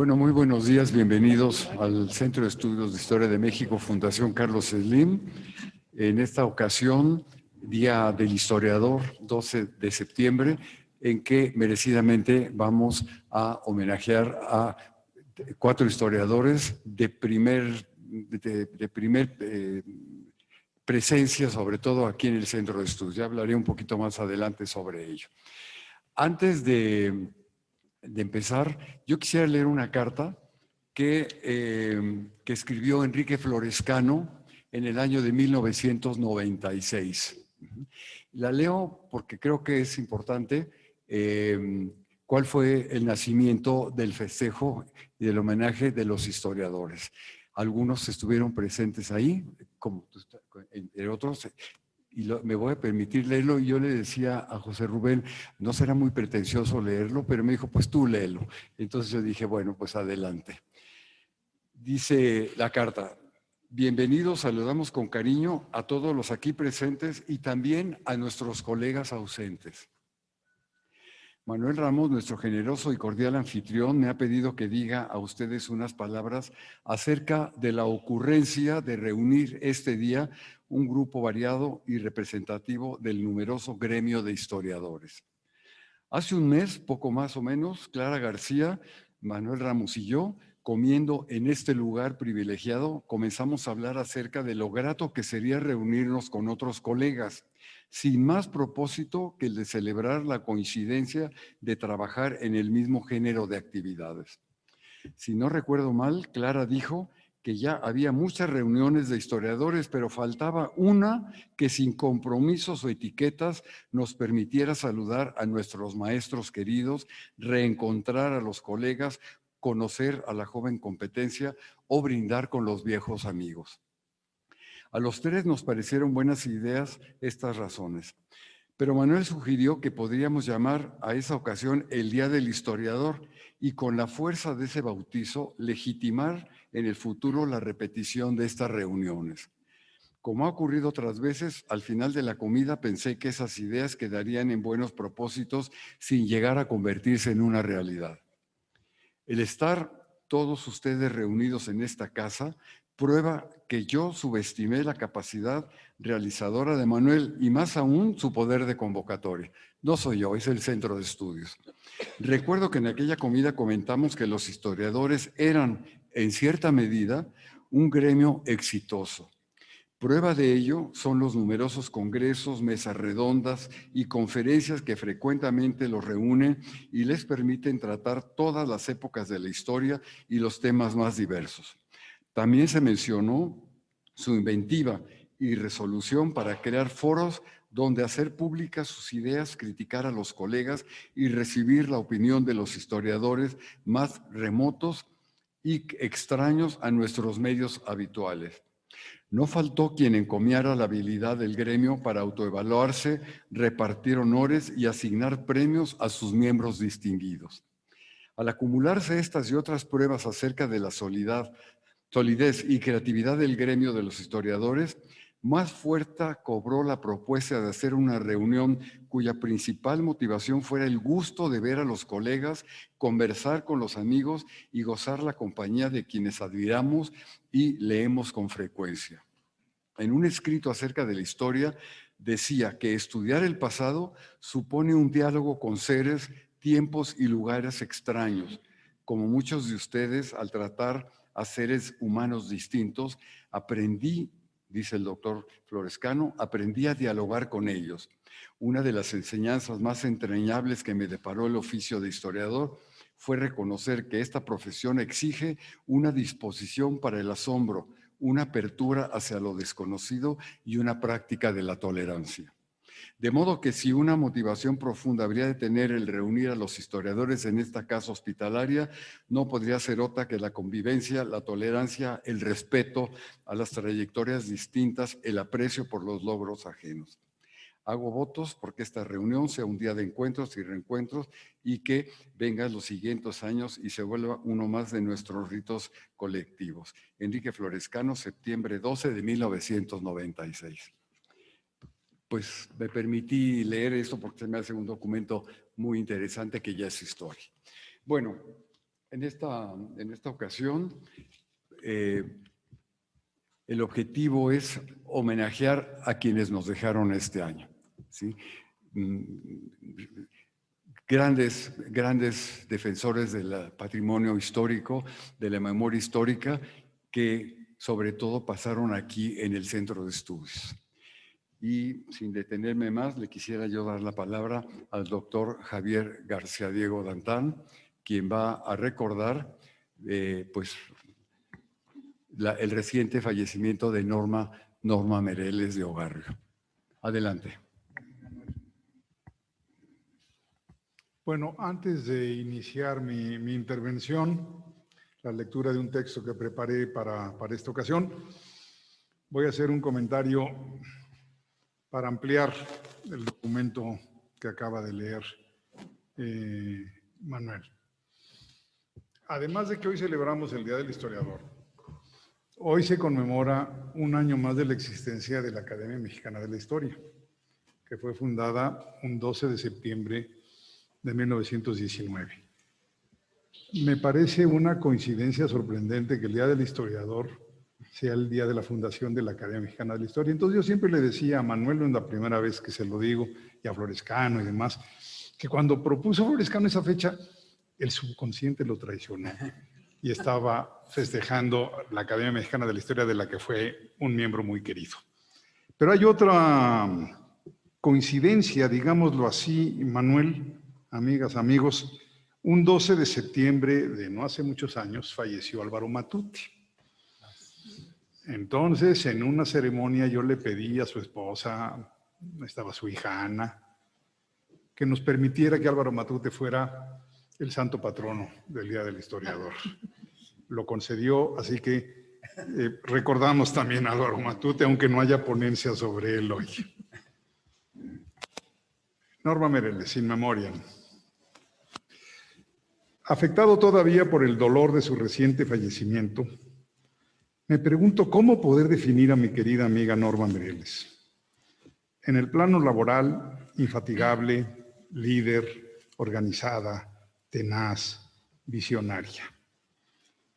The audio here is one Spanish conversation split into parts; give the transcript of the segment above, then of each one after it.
Bueno, muy buenos días, bienvenidos al Centro de Estudios de Historia de México, Fundación Carlos Slim. En esta ocasión, Día del Historiador, 12 de septiembre, en que merecidamente vamos a homenajear a 4 historiadores de primer presencia, sobre todo aquí en el Centro de Estudios. Ya hablaré un poquito más adelante sobre ello. Antes de empezar, yo quisiera leer una carta que escribió Enrique Florescano en el año de 1996. La leo porque creo que es importante cuál fue el nacimiento del festejo y del homenaje de los historiadores. Algunos estuvieron presentes ahí, como entre otros, y me voy a permitir leerlo. Y yo le decía a José Rubén, no será muy pretencioso leerlo, pero me dijo, pues tú léelo. Entonces yo dije, bueno, pues adelante. Dice la carta: bienvenidos, saludamos con cariño a todos los aquí presentes y también a nuestros colegas ausentes. Manuel Ramos, nuestro generoso y cordial anfitrión, me ha pedido que diga a ustedes unas palabras acerca de la ocurrencia de reunir este día un grupo variado y representativo del numeroso gremio de historiadores. Hace un mes, poco más o menos, Clara García, Manuel Ramos y yo, comiendo en este lugar privilegiado, comenzamos a hablar acerca de lo grato que sería reunirnos con otros colegas, sin más propósito que el de celebrar la coincidencia de trabajar en el mismo género de actividades. Si no recuerdo mal, Clara dijo que ya había muchas reuniones de historiadores, pero faltaba una que sin compromisos o etiquetas nos permitiera saludar a nuestros maestros queridos, reencontrar a los colegas, conocer a la joven competencia o brindar con los viejos amigos. A los 3 nos parecieron buenas ideas estas razones, pero Manuel sugirió que podríamos llamar a esa ocasión el Día del Historiador y con la fuerza de ese bautizo legitimar en el futuro la repetición de estas reuniones. Como ha ocurrido otras veces, al final de la comida pensé que esas ideas quedarían en buenos propósitos sin llegar a convertirse en una realidad. El estar todos ustedes reunidos en esta casa prueba que yo subestimé la capacidad realizadora de Manuel y más aún su poder de convocatoria. No soy yo, es el Centro de Estudios. Recuerdo que en aquella comida comentamos que los historiadores eran, en cierta medida, un gremio exitoso. Prueba de ello son los numerosos congresos, mesas redondas y conferencias que frecuentemente los reúnen y les permiten tratar todas las épocas de la historia y los temas más diversos. También se mencionó su inventiva y resolución para crear foros donde hacer públicas sus ideas, criticar a los colegas y recibir la opinión de los historiadores más remotos y extraños a nuestros medios habituales. No faltó quien encomiara la habilidad del gremio para autoevaluarse, repartir honores y asignar premios a sus miembros distinguidos. Al acumularse estas y otras pruebas acerca de la solidez y creatividad del gremio de los historiadores, más fuerza cobró la propuesta de hacer una reunión cuya principal motivación fuera el gusto de ver a los colegas, conversar con los amigos y gozar la compañía de quienes admiramos y leemos con frecuencia. En un escrito acerca de la historia, decía que estudiar el pasado supone un diálogo con seres, tiempos y lugares extraños. Como muchos de ustedes, al tratar a seres humanos distintos, aprendí, dice el doctor Florescano, aprendí a dialogar con ellos. Una de las enseñanzas más entrañables que me deparó el oficio de historiador fue reconocer que esta profesión exige una disposición para el asombro, una apertura hacia lo desconocido y una práctica de la tolerancia. De modo que si una motivación profunda habría de tener el reunir a los historiadores en esta casa hospitalaria, no podría ser otra que la convivencia, la tolerancia, el respeto a las trayectorias distintas, el aprecio por los logros ajenos. Hago votos porque esta reunión sea un día de encuentros y reencuentros y que venga los siguientes años y se vuelva uno más de nuestros ritos colectivos. Enrique Florescano, septiembre 12 de 1996. Pues me permití leer esto porque se me hace un documento muy interesante que ya es historia. Bueno, En esta ocasión, el objetivo es homenajear a quienes nos dejaron este año, ¿sí? Grandes defensores del patrimonio histórico, de la memoria histórica, que sobre todo pasaron aquí en el Centro de Estudios. Y sin detenerme más, le quisiera yo dar la palabra al doctor Javier García Diego Dantán, quien va a recordar pues, el reciente fallecimiento de Norma Mereles de Ogarrio. Adelante. Bueno, antes de iniciar mi intervención, la lectura de un texto que preparé para esta ocasión, voy a hacer un comentario para ampliar el documento que acaba de leer Manuel. Además de que hoy celebramos el Día del Historiador, hoy se conmemora un año más de la existencia de la Academia Mexicana de la Historia, que fue fundada un 12 de septiembre de 1919. Me parece una coincidencia sorprendente que el Día del Historiador sea el día de la fundación de la Academia Mexicana de la Historia. Entonces yo siempre le decía a Manuel, no es la primera vez que se lo digo, y a Florescano y demás, que cuando propuso Florescano esa fecha, el subconsciente lo traicionó y estaba festejando la Academia Mexicana de la Historia, de la que fue un miembro muy querido. Pero hay otra coincidencia, digámoslo así, Manuel, amigas, amigos. Un 12 de septiembre de no hace muchos años falleció Álvaro Matute. Entonces, en una ceremonia yo le pedí a su esposa, estaba su hija Ana, que nos permitiera que Álvaro Matute fuera el santo patrono del Día del Historiador. Lo concedió, así que recordamos también a Álvaro Matute, aunque no haya ponencia sobre él hoy. Norma Mereles, in memoriam. Afectado todavía por el dolor de su reciente fallecimiento, me pregunto cómo poder definir a mi querida amiga Norma Mereles. En el plano laboral, infatigable, líder, organizada, tenaz, visionaria.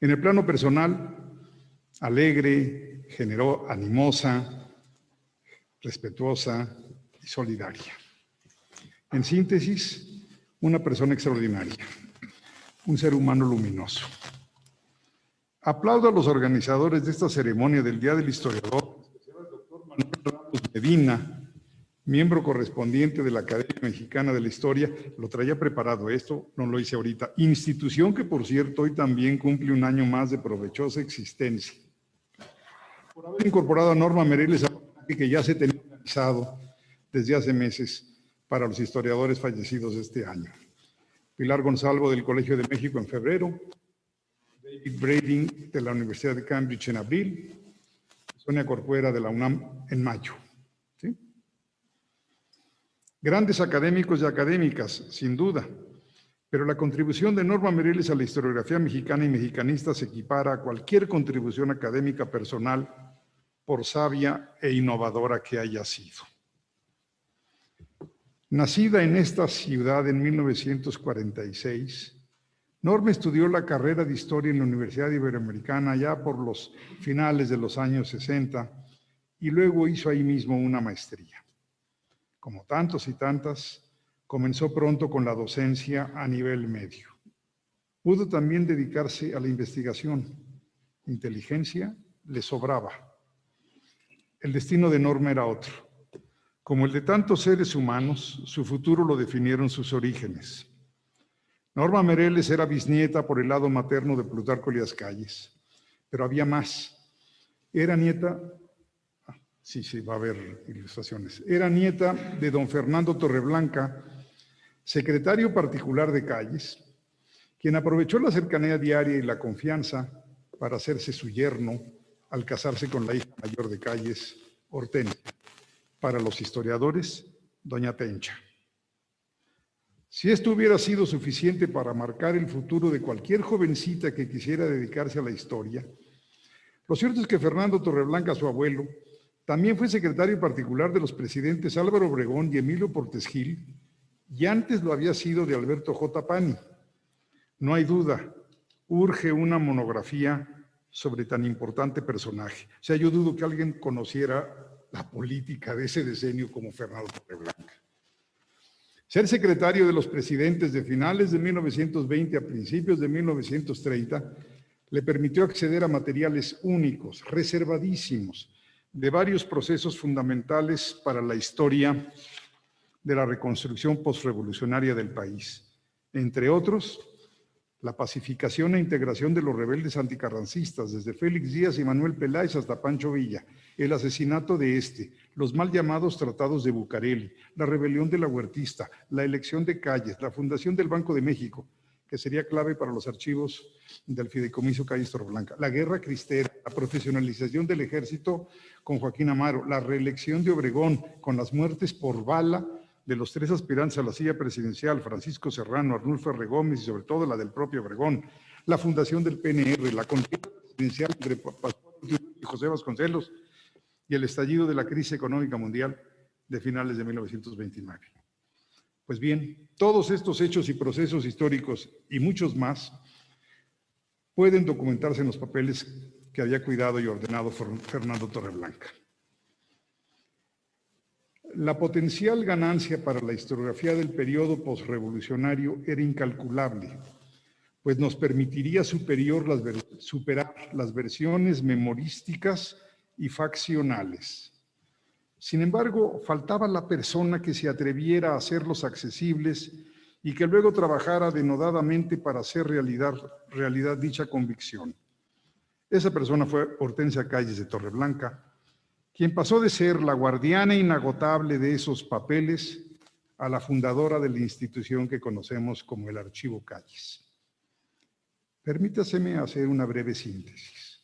En el plano personal, alegre, animosa, respetuosa y solidaria. En síntesis, una persona extraordinaria. Un ser humano luminoso. Aplaudo a los organizadores de esta ceremonia del Día del Historiador, en especial al doctor Manuel Ramos Medina, miembro correspondiente de la Academia Mexicana de la Historia. Lo traía preparado esto, no lo hice ahorita. Institución que, por cierto, hoy también cumple un año más de provechosa existencia. Por haber incorporado a Norma Mereles, que ya se tenía organizado desde hace meses para los historiadores fallecidos de este año. Pilar Gonzalo del Colegio de México en febrero, David Brading de la Universidad de Cambridge en abril, Sonia Corcuera de la UNAM en mayo. ¿Sí? Grandes académicos y académicas, sin duda, pero la contribución de Norma Mereles a la historiografía mexicana y mexicanista se equipara a cualquier contribución académica personal, por sabia e innovadora que haya sido. Nacida en esta ciudad en 1946, Norma estudió la carrera de Historia en la Universidad Iberoamericana ya por los finales de los años 60 y luego hizo ahí mismo una maestría. Como tantos y tantas, comenzó pronto con la docencia a nivel medio. Pudo también dedicarse a la investigación. Inteligencia le sobraba. El destino de Norma era otro. Como el de tantos seres humanos, su futuro lo definieron sus orígenes. Norma Mereles era bisnieta por el lado materno de Plutarco Elías Calles, pero había más. Era nieta, sí, va a haber ilustraciones. Era nieta de don Fernando Torreblanca, secretario particular de Calles, quien aprovechó la cercanía diaria y la confianza para hacerse su yerno al casarse con la hija mayor de Calles, Hortensia. Para los historiadores, doña Tencha. Si esto hubiera sido suficiente para marcar el futuro de cualquier jovencita que quisiera dedicarse a la historia, lo cierto es que Fernando Torreblanca, su abuelo, también fue secretario particular de los presidentes Álvaro Obregón y Emilio Portes Gil, y antes lo había sido de Alberto J. Pani. No hay duda, urge una monografía sobre tan importante personaje. O sea, yo dudo que alguien conociera la política de ese decenio como Fernando Torreblanca. Ser secretario de los presidentes de finales de 1920 a principios de 1930 le permitió acceder a materiales únicos, reservadísimos, de varios procesos fundamentales para la historia de la reconstrucción postrevolucionaria del país. Entre otros, la pacificación e integración de los rebeldes anticarrancistas, desde Félix Díaz y Manuel Peláez hasta Pancho Villa, el asesinato de los mal llamados tratados de Bucareli, la rebelión de la Huertista, la elección de Calles, la fundación del Banco de México, que sería clave para los archivos del Fideicomiso Calles Torreblanca, la guerra cristera, la profesionalización del ejército con Joaquín Amaro, la reelección de Obregón con las muertes por bala de los 3 aspirantes a la silla presidencial, Francisco Serrano, Arnulfo R. Gómez y sobre todo la del propio Obregón, la fundación del PNR, la contienda presidencial entre Pascual y José Vasconcelos y el estallido de la crisis económica mundial de finales de 1929. Pues bien, todos estos hechos y procesos históricos y muchos más pueden documentarse en los papeles que había cuidado y ordenado Fernando Torreblanca. La potencial ganancia para la historiografía del periodo posrevolucionario era incalculable, pues nos permitiría superar las versiones memorísticas y faccionales. Sin embargo, faltaba la persona que se atreviera a hacerlos accesibles y que luego trabajara denodadamente para hacer realidad dicha convicción. Esa persona fue Hortensia Calles de Torreblanca, quien pasó de ser la guardiana inagotable de esos papeles a la fundadora de la institución que conocemos como el Archivo Calles. Permítaseme hacer una breve síntesis.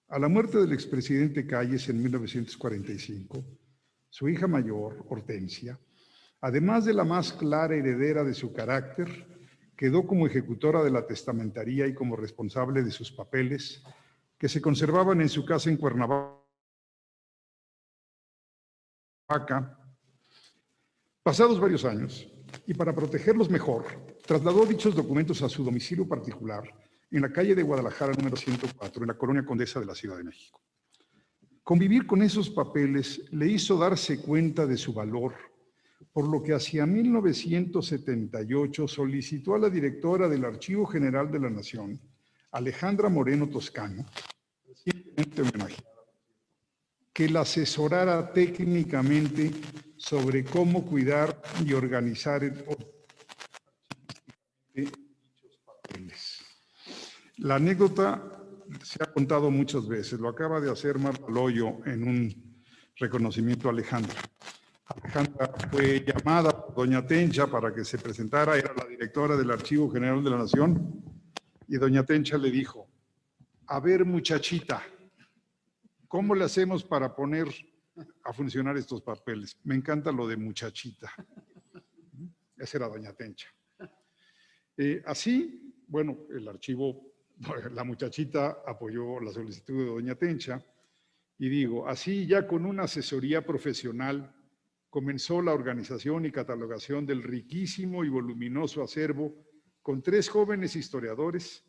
A la muerte del expresidente Calles en 1945, su hija mayor, Hortensia, además de la más clara heredera de su carácter, quedó como ejecutora de la testamentaría y como responsable de sus papeles, que se conservaban en su casa en Cuernavaca. Pasados varios años, y para protegerlos mejor, trasladó dichos documentos a su domicilio particular en la calle de Guadalajara número 104, en la colonia Condesa de la Ciudad de México. Convivir con esos papeles le hizo darse cuenta de su valor, por lo que hacia 1978 solicitó a la directora del Archivo General de la Nación, Alejandra Moreno Toscano, recientemente homenajeada, que la asesorara técnicamente sobre cómo cuidar y organizar dichos papeles. La anécdota se ha contado muchas veces, lo acaba de hacer Marta Loyo en un reconocimiento a Alejandra. Alejandra fue llamada por doña Tencha para que se presentara, era la directora del Archivo General de la Nación, y doña Tencha le dijo: a ver, muchachita, ¿cómo le hacemos para poner a funcionar estos papeles? Me encanta lo de muchachita. Esa era doña Tencha. Así, bueno, el archivo, la muchachita apoyó la solicitud de doña Tencha y digo, así ya con una asesoría profesional comenzó la organización y catalogación del riquísimo y voluminoso acervo con 3 jóvenes historiadores,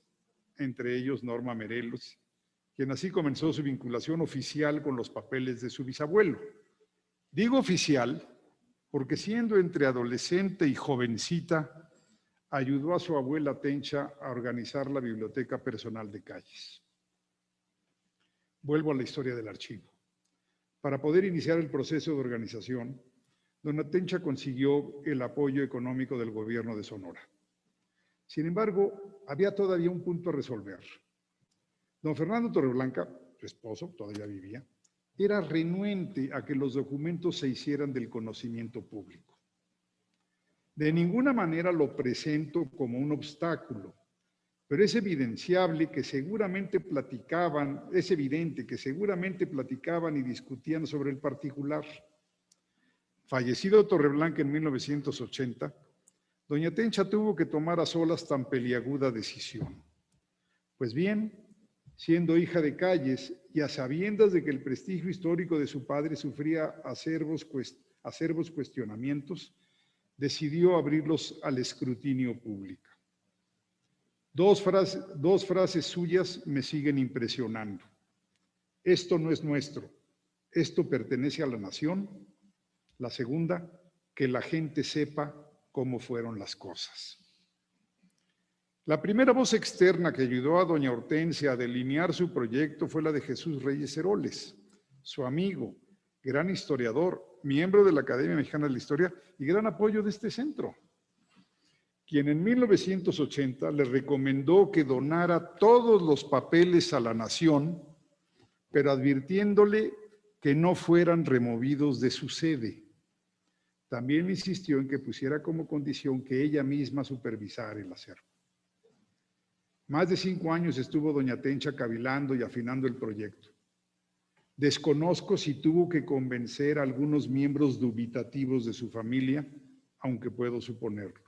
entre ellos Norma Merelos, quien así comenzó su vinculación oficial con los papeles de su bisabuelo. Digo oficial porque siendo entre adolescente y jovencita, ayudó a su abuela Tencha a organizar la biblioteca personal de Calles. Vuelvo a la historia del archivo. Para poder iniciar el proceso de organización, doña Tencha consiguió el apoyo económico del gobierno de Sonora. Sin embargo, había todavía un punto a resolver. Don Fernando Torreblanca, su esposo, todavía vivía, era renuente a que los documentos se hicieran del conocimiento público. De ninguna manera lo presento como un obstáculo, pero es evidente que seguramente platicaban y discutían sobre el particular. Fallecido Torreblanca en 1980, doña Tencha tuvo que tomar a solas tan peliaguda decisión. Pues bien, siendo hija de Calles y a sabiendas de que el prestigio histórico de su padre sufría acervos cuestionamientos, decidió abrirlos al escrutinio público. Dos frases suyas me siguen impresionando. Esto no es nuestro, esto pertenece a la nación. La segunda, que la gente sepa cómo fueron las cosas. La primera voz externa que ayudó a doña Hortensia a delinear su proyecto fue la de Jesús Reyes Heroles, su amigo, gran historiador, miembro de la Academia Mexicana de la Historia y gran apoyo de este centro, quien en 1980 le recomendó que donara todos los papeles a la nación, pero advirtiéndole que no fueran removidos de su sede. También insistió en que pusiera como condición que ella misma supervisara el acervo. Más de 5 años estuvo doña Tencha cavilando y afinando el proyecto. Desconozco si tuvo que convencer a algunos miembros dubitativos de su familia, aunque puedo suponerlo.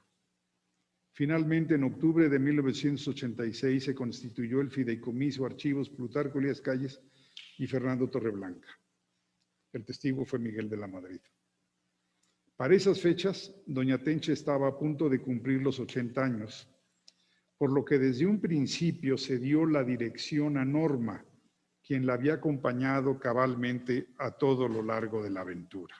Finalmente, en octubre de 1986 se constituyó el Fideicomiso Archivos Plutarco Elías Calles y Fernando Torreblanca. El testigo fue Miguel de la Madrid. Para esas fechas, doña Tencha estaba a punto de cumplir los 80 años, por lo que desde un principio se dio la dirección a Norma, quien la había acompañado cabalmente a todo lo largo de la aventura.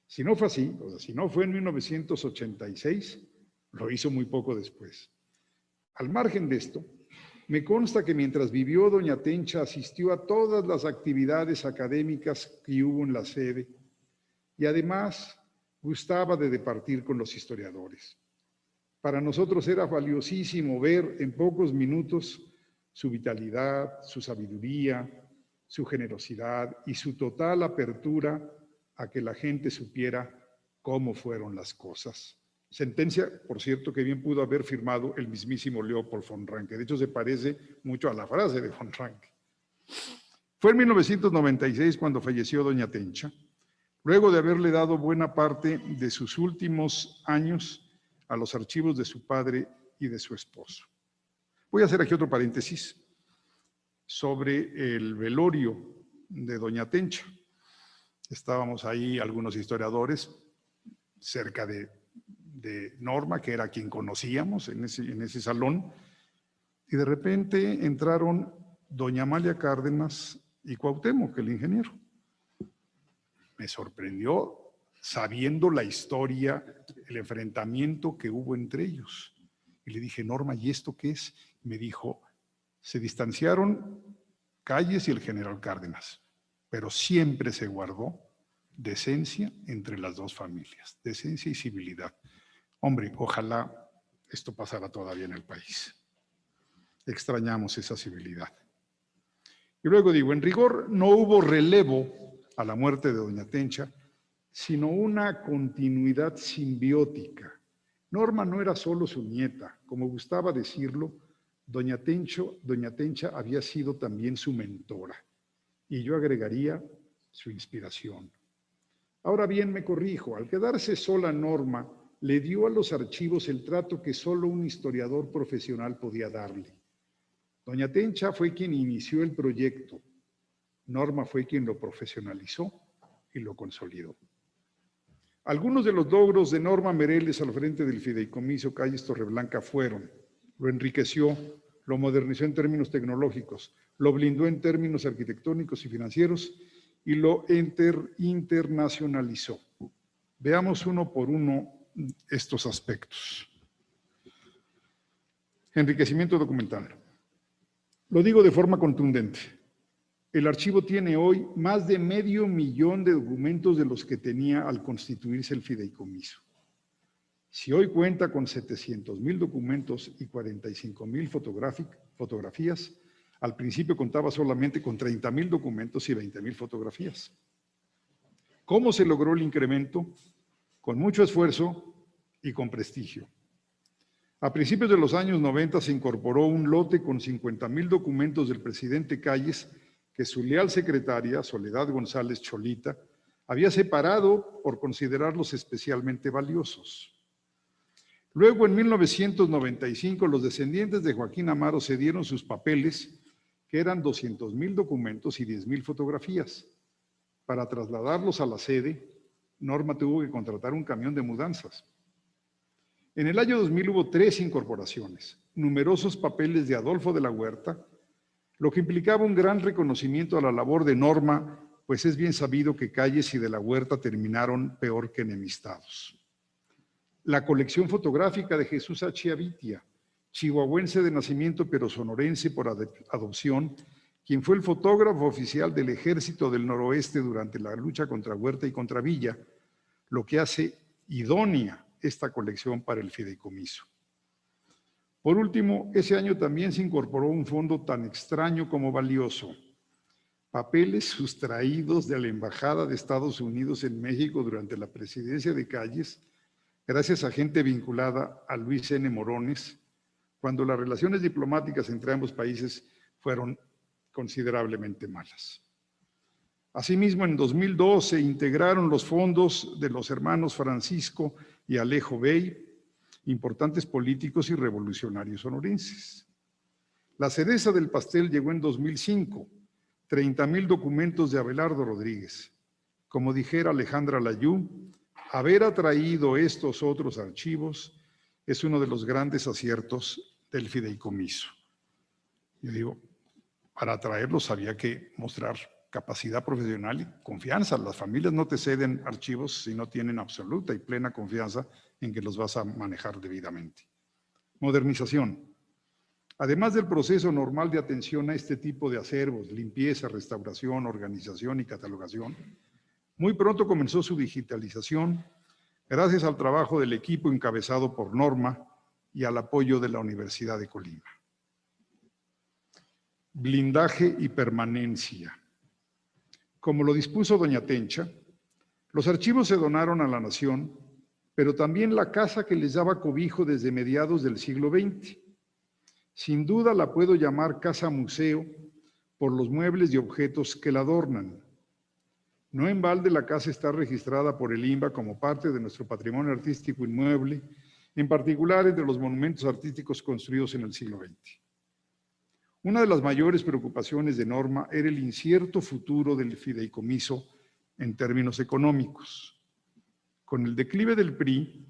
Si no fue así, o sea, si no fue en 1986, lo hizo muy poco después. Al margen de esto, me consta que mientras vivió doña Tencha asistió a todas las actividades académicas que hubo en la sede y además gustaba de departir con los historiadores. Para nosotros era valiosísimo ver en pocos minutos su vitalidad, su sabiduría, su generosidad y su total apertura a que la gente supiera cómo fueron las cosas. Sentencia, por cierto, que bien pudo haber firmado el mismísimo Leopold von Ranke. De hecho, se parece mucho a la frase de von Ranke. Fue en 1996 cuando falleció doña Tencha, luego de haberle dado buena parte de sus últimos años a los archivos de su padre y de su esposo. Voy a hacer aquí otro paréntesis sobre el velorio de doña Tencha. Estábamos ahí algunos historiadores cerca de Norma, que era quien conocíamos en ese salón, y de repente entraron doña Amalia Cárdenas y Cuauhtémoc, el ingeniero. Me sorprendió sabiendo la historia, el enfrentamiento que hubo entre ellos. Y le dije, Norma, ¿y esto qué es? Me dijo, se distanciaron Calles y el general Cárdenas, pero siempre se guardó decencia entre las dos familias, decencia y civilidad. Hombre, ojalá esto pasara todavía en el país. Extrañamos esa civilidad. Y luego digo, en rigor no hubo relevo a la muerte de doña Tencha, sino una continuidad simbiótica. Norma no era solo su nieta, como gustaba decirlo, doña Tencha había sido también su mentora, y yo agregaría su inspiración. Ahora bien, me corrijo, al quedarse sola Norma, le dio a los archivos el trato que solo un historiador profesional podía darle. Doña Tencha fue quien inició el proyecto, Norma fue quien lo profesionalizó y lo consolidó. Algunos de los logros de Norma Mereles al frente del Fideicomiso Calles Torreblanca fueron: lo enriqueció, lo modernizó en términos tecnológicos, lo blindó en términos arquitectónicos y financieros y lo internacionalizó. Veamos uno por uno estos aspectos. Enriquecimiento documental. Lo digo de forma contundente. El archivo tiene hoy más de 500,000 de documentos de los que tenía al constituirse el fideicomiso. Si hoy cuenta con 700,000 documentos y 45,000 fotografías, al principio contaba solamente con 30,000 documentos y 20,000 fotografías. ¿Cómo se logró el incremento? Con mucho esfuerzo y con prestigio. A principios de los años 90 se incorporó un lote con 50,000 documentos del presidente Calles que su leal secretaria, Soledad González Cholita, había separado por considerarlos especialmente valiosos. Luego, en 1995, los descendientes de Joaquín Amaro cedieron sus papeles, que eran 200,000 documentos y 10,000 fotografías. Para trasladarlos a la sede, Norma tuvo que contratar un camión de mudanzas. En el año 2000 hubo 3 incorporaciones. numerosos papeles de Adolfo de la Huerta, lo que implicaba un gran reconocimiento a la labor de Norma, pues es bien sabido que Calles y de la Huerta terminaron peor que enemistados. La colección fotográfica de Jesús Achiavitia, chihuahuense de nacimiento pero sonorense por adopción, quien fue el fotógrafo oficial del Ejército del Noroeste durante la lucha contra Huerta y contra Villa, lo que hace idónea esta colección para el fideicomiso. Por último, ese año también se incorporó un fondo tan extraño como valioso: papeles sustraídos de la Embajada de Estados Unidos en México durante la presidencia de Calles, gracias a gente vinculada a Luis N. Morones, cuando las relaciones diplomáticas entre ambos países fueron considerablemente malas. Asimismo, en 2002 se integraron los fondos de los hermanos Francisco y Alejo Bey, importantes políticos y revolucionarios sonorenses. La cereza del pastel llegó en 2005, 30,000 documentos de Abelardo Rodríguez. Como dijera Alejandra Layú, haber atraído estos otros archivos es uno de los grandes aciertos del fideicomiso. Yo digo, para atraerlos había que mostrar capacidad profesional y confianza. Las familias no te ceden archivos si no tienen absoluta y plena confianza en que los vas a manejar debidamente. Modernización. Además del proceso normal de atención a este tipo de acervos, limpieza, restauración, organización y catalogación, muy pronto comenzó su digitalización gracias al trabajo del equipo encabezado por Norma y al apoyo de la Universidad de Colima. Blindaje y permanencia. Como lo dispuso doña Tencha, los archivos se donaron a la nación, pero también la casa que les daba cobijo desde mediados del siglo XX. Sin duda la puedo llamar casa museo por los muebles y objetos que la adornan. No en balde la casa está registrada por el INBA como parte de nuestro patrimonio artístico inmueble, en particular entre los monumentos artísticos construidos en el siglo XX. Una de las mayores preocupaciones de Norma era el incierto futuro del fideicomiso en términos económicos. Con el declive del PRI,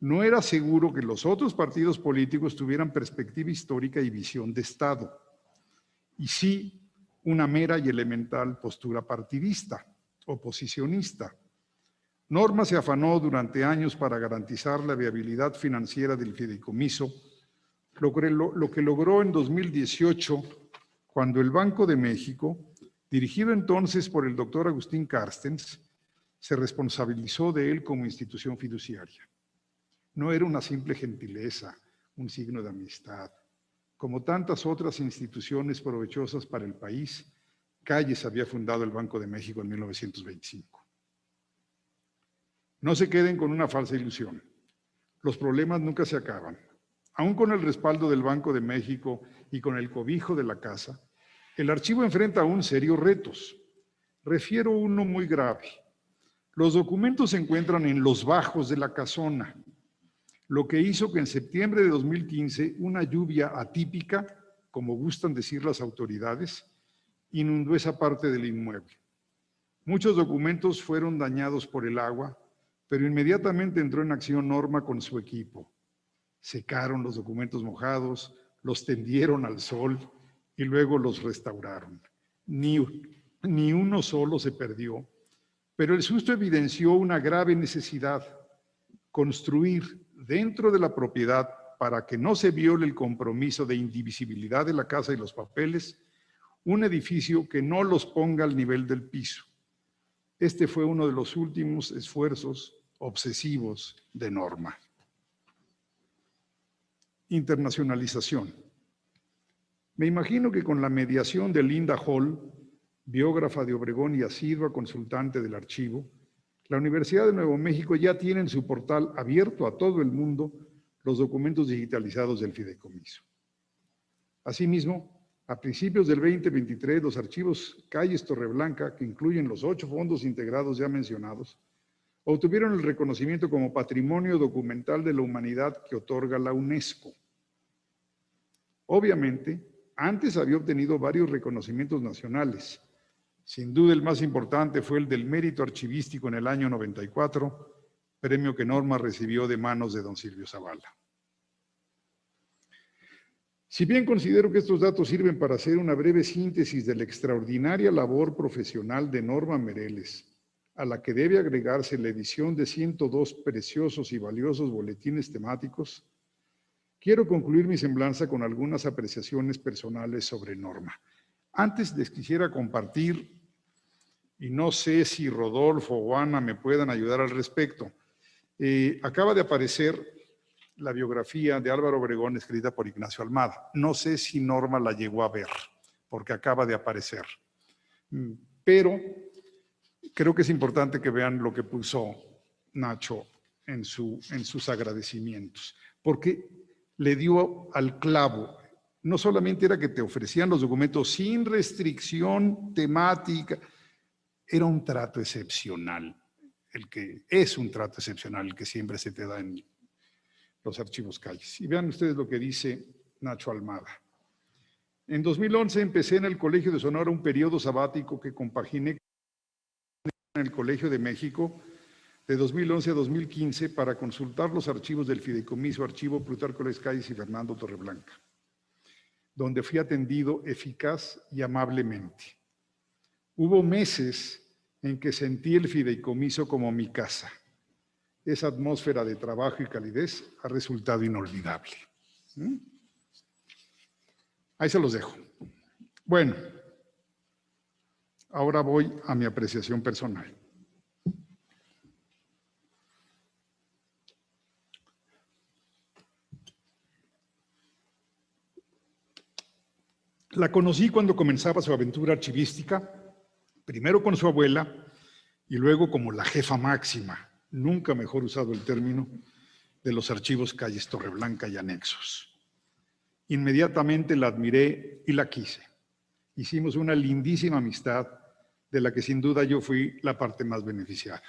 no era seguro que los otros partidos políticos tuvieran perspectiva histórica y visión de Estado, y sí una mera y elemental postura partidista, oposicionista. Norma se afanó durante años para garantizar la viabilidad financiera del fideicomiso, lo que logró en 2018, cuando el Banco de México, dirigido entonces por el doctor Agustín Carstens, se responsabilizó de él como institución fiduciaria. No era una simple gentileza, un signo de amistad. Como tantas otras instituciones provechosas para el país, Calles había fundado el Banco de México en 1925. No se queden con una falsa ilusión. Los problemas nunca se acaban. Aún con el respaldo del Banco de México y con el cobijo de la casa, el archivo enfrenta aún serios retos. Refiero uno muy grave. Los documentos se encuentran en los bajos de la casona, lo que hizo que en septiembre de 2015 una lluvia atípica, como gustan decir las autoridades, inundó esa parte del inmueble. Muchos documentos fueron dañados por el agua, pero inmediatamente entró en acción Norma con su equipo. Secaron los documentos mojados, los tendieron al sol y luego los restauraron. Ni uno solo se perdió, pero el susto evidenció una grave necesidad: construir dentro de la propiedad, para que no se viole el compromiso de indivisibilidad de la casa y los papeles, un edificio que no los ponga al nivel del piso. Este fue uno de los últimos esfuerzos obsesivos de Norma. Internacionalización. Me imagino que con la mediación de Linda Hall, biógrafa de Obregón y asidua consultante del archivo, la Universidad de Nuevo México ya tiene en su portal abierto a todo el mundo los documentos digitalizados del fideicomiso. Asimismo, a principios del 2023, los archivos Calles Torreblanca, que incluyen los 8 fondos integrados ya mencionados, obtuvieron el reconocimiento como Patrimonio Documental de la Humanidad que otorga la UNESCO. Obviamente, antes había obtenido varios reconocimientos nacionales. Sin duda el más importante fue el del Mérito Archivístico en el año 94, premio que Norma recibió de manos de don Silvio Zavala. Si bien considero que estos datos sirven para hacer una breve síntesis de la extraordinaria labor profesional de Norma Mereles, a la que debe agregarse la edición de 102 preciosos y valiosos boletines temáticos, quiero concluir mi semblanza con algunas apreciaciones personales sobre Norma. Antes les quisiera compartir, y no sé si Rodolfo o Ana me puedan ayudar al respecto, acaba de aparecer la biografía de Álvaro Obregón escrita por Ignacio Almada. No sé si Norma la llegó a ver, porque acaba de aparecer. Pero creo que es importante que vean lo que puso Nacho en sus agradecimientos, porque le dio al clavo. No solamente era que te ofrecían los documentos sin restricción temática, era un trato excepcional, es un trato excepcional el que siempre se te da en los archivos Calles. Y vean ustedes lo que dice Nacho Almada. En 2011 empecé en el Colegio de Sonora un periodo sabático que compaginé en el Colegio de México de 2011 a 2015 para consultar los archivos del Fideicomiso Archivo Plutarco Elías Calles y Fernando Torreblanca, donde fui atendido eficaz y amablemente. Hubo meses en que sentí el fideicomiso como mi casa. Esa atmósfera de trabajo y calidez ha resultado inolvidable. Ahí se los dejo. Bueno, ahora voy a mi apreciación personal. La conocí cuando comenzaba su aventura archivística, primero con su abuela y luego como la jefa máxima, nunca mejor usado el término, de los archivos Calles Torreblanca y anexos. Inmediatamente la admiré y la quise. Hicimos una lindísima amistad de la que sin duda yo fui la parte más beneficiada.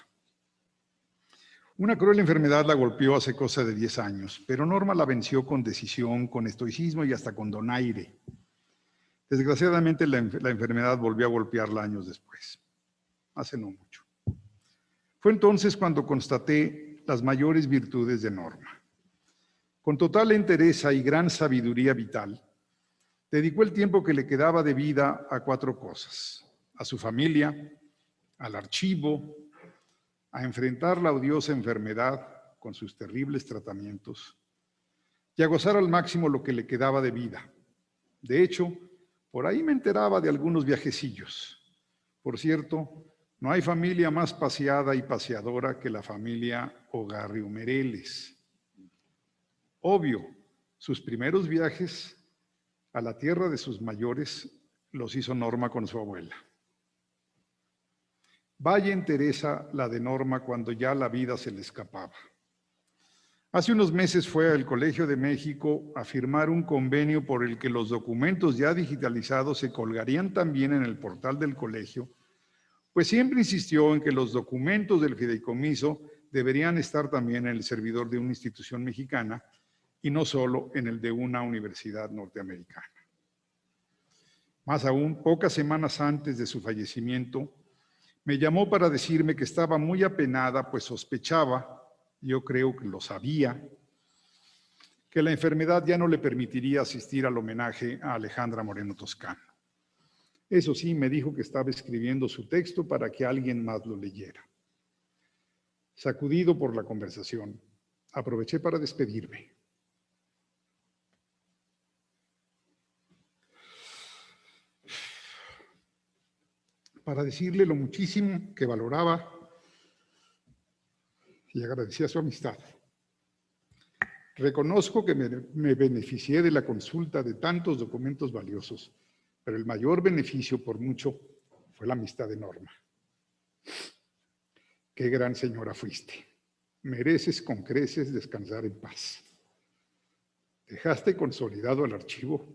Una cruel enfermedad la golpeó hace cosa de 10 años, pero Norma la venció con decisión, con estoicismo y hasta con donaire. Desgraciadamente la enfermedad volvió a golpearla años después, hace no mucho. Fue entonces cuando constaté las mayores virtudes de Norma. Con total entereza y gran sabiduría vital, dedicó el tiempo que le quedaba de vida a 4 cosas: a su familia, al archivo, a enfrentar la odiosa enfermedad con sus terribles tratamientos y a gozar al máximo lo que le quedaba de vida. De hecho, por ahí me enteraba de algunos viajecillos. Por cierto, no hay familia más paseada y paseadora que la familia Ogarrio Mereles. Obvio, sus primeros viajes a la tierra de sus mayores los hizo Norma con su abuela. Vaya entereza la de Norma cuando ya la vida se le escapaba. Hace unos meses fue al Colegio de México a firmar un convenio por el que los documentos ya digitalizados se colgarían también en el portal del colegio, pues siempre insistió en que los documentos del fideicomiso deberían estar también en el servidor de una institución mexicana y no solo en el de una universidad norteamericana. Más aún, pocas semanas antes de su fallecimiento, me llamó para decirme que estaba muy apenada, pues sospechaba, yo creo que lo sabía, que la enfermedad ya no le permitiría asistir al homenaje a Alejandra Moreno Toscano. Eso sí, me dijo que estaba escribiendo su texto para que alguien más lo leyera. Sacudido por la conversación, aproveché para despedirme. Para decirle lo muchísimo que valoraba y agradecía su amistad. Reconozco que me beneficié de la consulta de tantos documentos valiosos, pero el mayor beneficio por mucho fue la amistad de Norma. Qué gran señora fuiste. Mereces con creces descansar en paz. Dejaste consolidado el archivo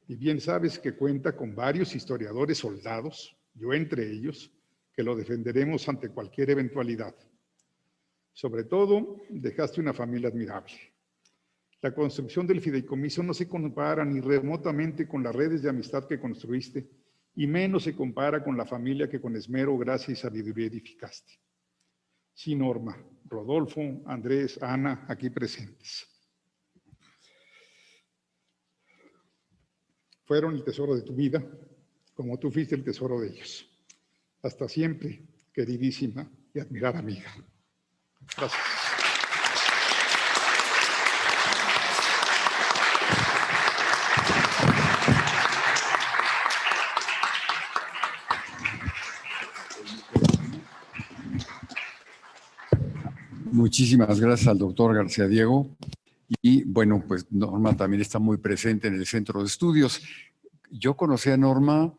y bien sabes que cuenta con varios historiadores soldados, yo entre ellos, que lo defenderemos ante cualquier eventualidad. Sobre todo, dejaste una familia admirable. La construcción del fideicomiso no se compara ni remotamente con las redes de amistad que construiste, y menos se compara con la familia que con esmero, gracia y sabiduría edificaste. Sí, Norma, Rodolfo, Andrés, Ana, aquí presentes. fueron el tesoro de tu vida, como tú fuiste el tesoro de ellos. Hasta siempre, queridísima y admirada amiga. Gracias. Muchísimas gracias al doctor García Diego. Y bueno, pues Norma también está muy presente en el Centro de Estudios. Yo conocí a Norma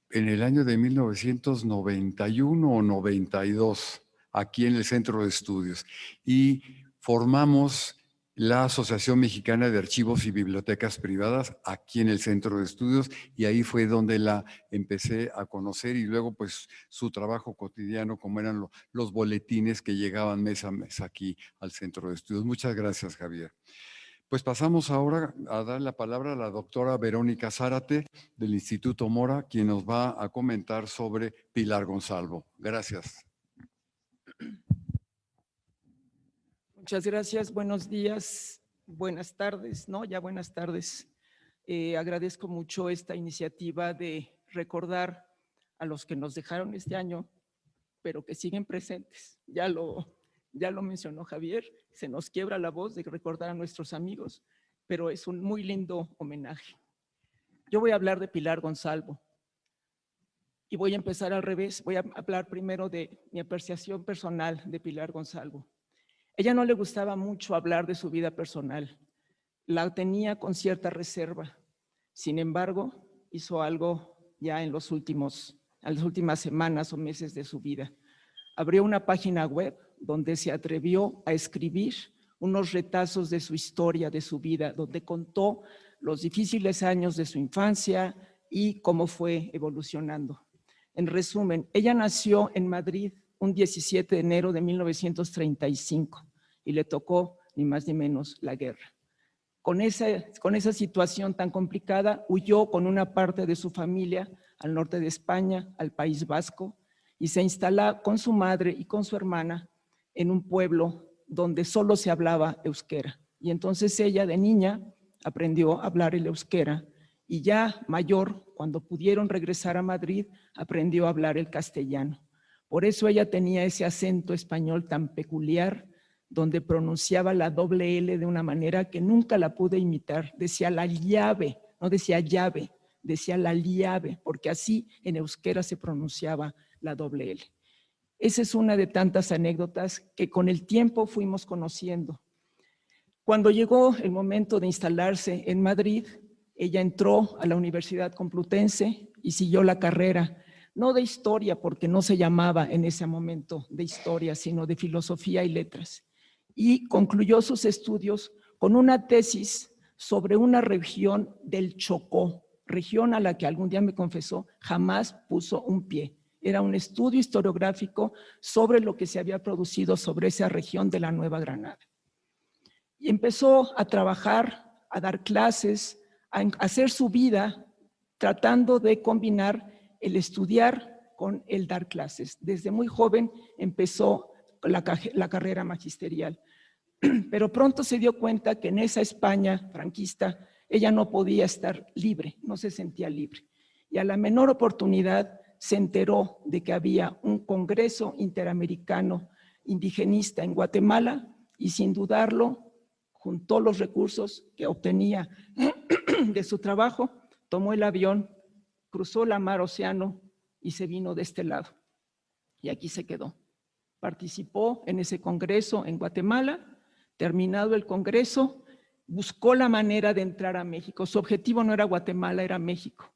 en el año de 1991 o 92, aquí en el Centro de Estudios. Y formamos la Asociación Mexicana de Archivos y Bibliotecas Privadas aquí en el Centro de Estudios, y ahí fue donde la empecé a conocer, y luego pues su trabajo cotidiano, como eran los boletines que llegaban mes a mes aquí al Centro de Estudios. Muchas gracias, Javier. Pues pasamos ahora a dar la palabra a la doctora Verónica Zárate del Instituto Mora, quien nos va a comentar sobre Pilar Gonzalvo. Gracias. Muchas gracias, buenos días, buenas tardes, ¿no? Ya buenas tardes. Agradezco mucho esta iniciativa de recordar a los que nos dejaron este año, pero que siguen presentes. Ya lo mencionó Javier, se nos quiebra la voz de recordar a nuestros amigos, pero es un muy lindo homenaje. Yo voy a hablar de Pilar Gonzalvo y voy a empezar al revés. Voy a hablar primero de mi apreciación personal de Pilar Gonzalvo. Ella no le gustaba mucho hablar de su vida personal, la tenía con cierta reserva. Sin embargo, hizo algo ya en las últimas semanas o meses de su vida. Abrió una página web donde se atrevió a escribir unos retazos de su historia, de su vida, donde contó los difíciles años de su infancia y cómo fue evolucionando. En resumen, ella nació en Madrid un 17 de enero de 1935 y le tocó ni más ni menos la guerra. Con esa situación tan complicada, huyó con una parte de su familia al norte de España, al País Vasco, y se instaló con su madre y con su hermana en un pueblo donde solo se hablaba euskera. Y entonces ella, de niña, aprendió a hablar el euskera, y ya mayor, cuando pudieron regresar a Madrid, aprendió a hablar el castellano. Por eso ella tenía ese acento español tan peculiar, donde pronunciaba la doble L de una manera que nunca la pude imitar. Decía la llave, no decía llave, decía la llave, porque así en euskera se pronunciaba la doble L. Esa es una de tantas anécdotas que con el tiempo fuimos conociendo. Cuando llegó el momento de instalarse en Madrid, ella entró a la Universidad Complutense y siguió la carrera, no de historia, porque no se llamaba en ese momento de historia, sino de filosofía y letras. Y concluyó sus estudios con una tesis sobre una región del Chocó, región a la que algún día me confesó jamás puso un pie. Era un estudio historiográfico sobre lo que se había producido sobre esa región de la Nueva Granada. Y empezó a trabajar, a dar clases, a hacer su vida tratando de combinar el estudiar con el dar clases. Desde muy joven empezó la carrera magisterial, pero pronto se dio cuenta que en esa España franquista ella no podía estar libre, no se sentía libre. Y a la menor oportunidad se enteró de que había un congreso interamericano indigenista en Guatemala y sin dudarlo juntó los recursos que obtenía de su trabajo, tomó el avión, cruzó la mar Océano y se vino de este lado. Y aquí se quedó. Participó en ese congreso en Guatemala. Terminado el congreso, buscó la manera de entrar a México. Su objetivo no era Guatemala, era México.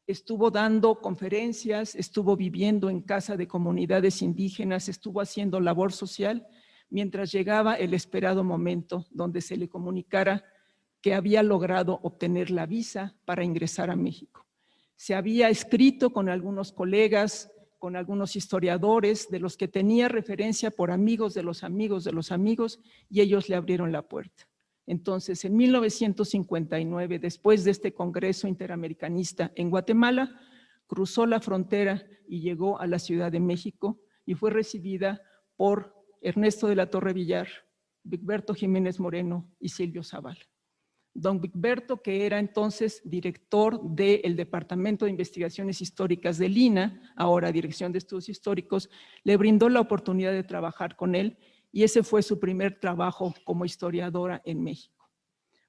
Estuvo dando conferencias, estuvo viviendo en casa de comunidades indígenas, estuvo haciendo labor social, mientras llegaba el esperado momento donde se le comunicara que había logrado obtener la visa para ingresar a México. Se había escrito con algunos colegas, con algunos historiadores, de los que tenía referencia por amigos de los amigos de los amigos, y ellos le abrieron la puerta. Entonces, en 1959, después de este Congreso Interamericanista en Guatemala, cruzó la frontera y llegó a la Ciudad de México y fue recibida por Ernesto de la Torre Villar, Vigberto Jiménez Moreno y Silvio Zavala. Don Wigberto, que era entonces director del Departamento de Investigaciones Históricas del INAH, ahora Dirección de Estudios Históricos, le brindó la oportunidad de trabajar con él y ese fue su primer trabajo como historiadora en México.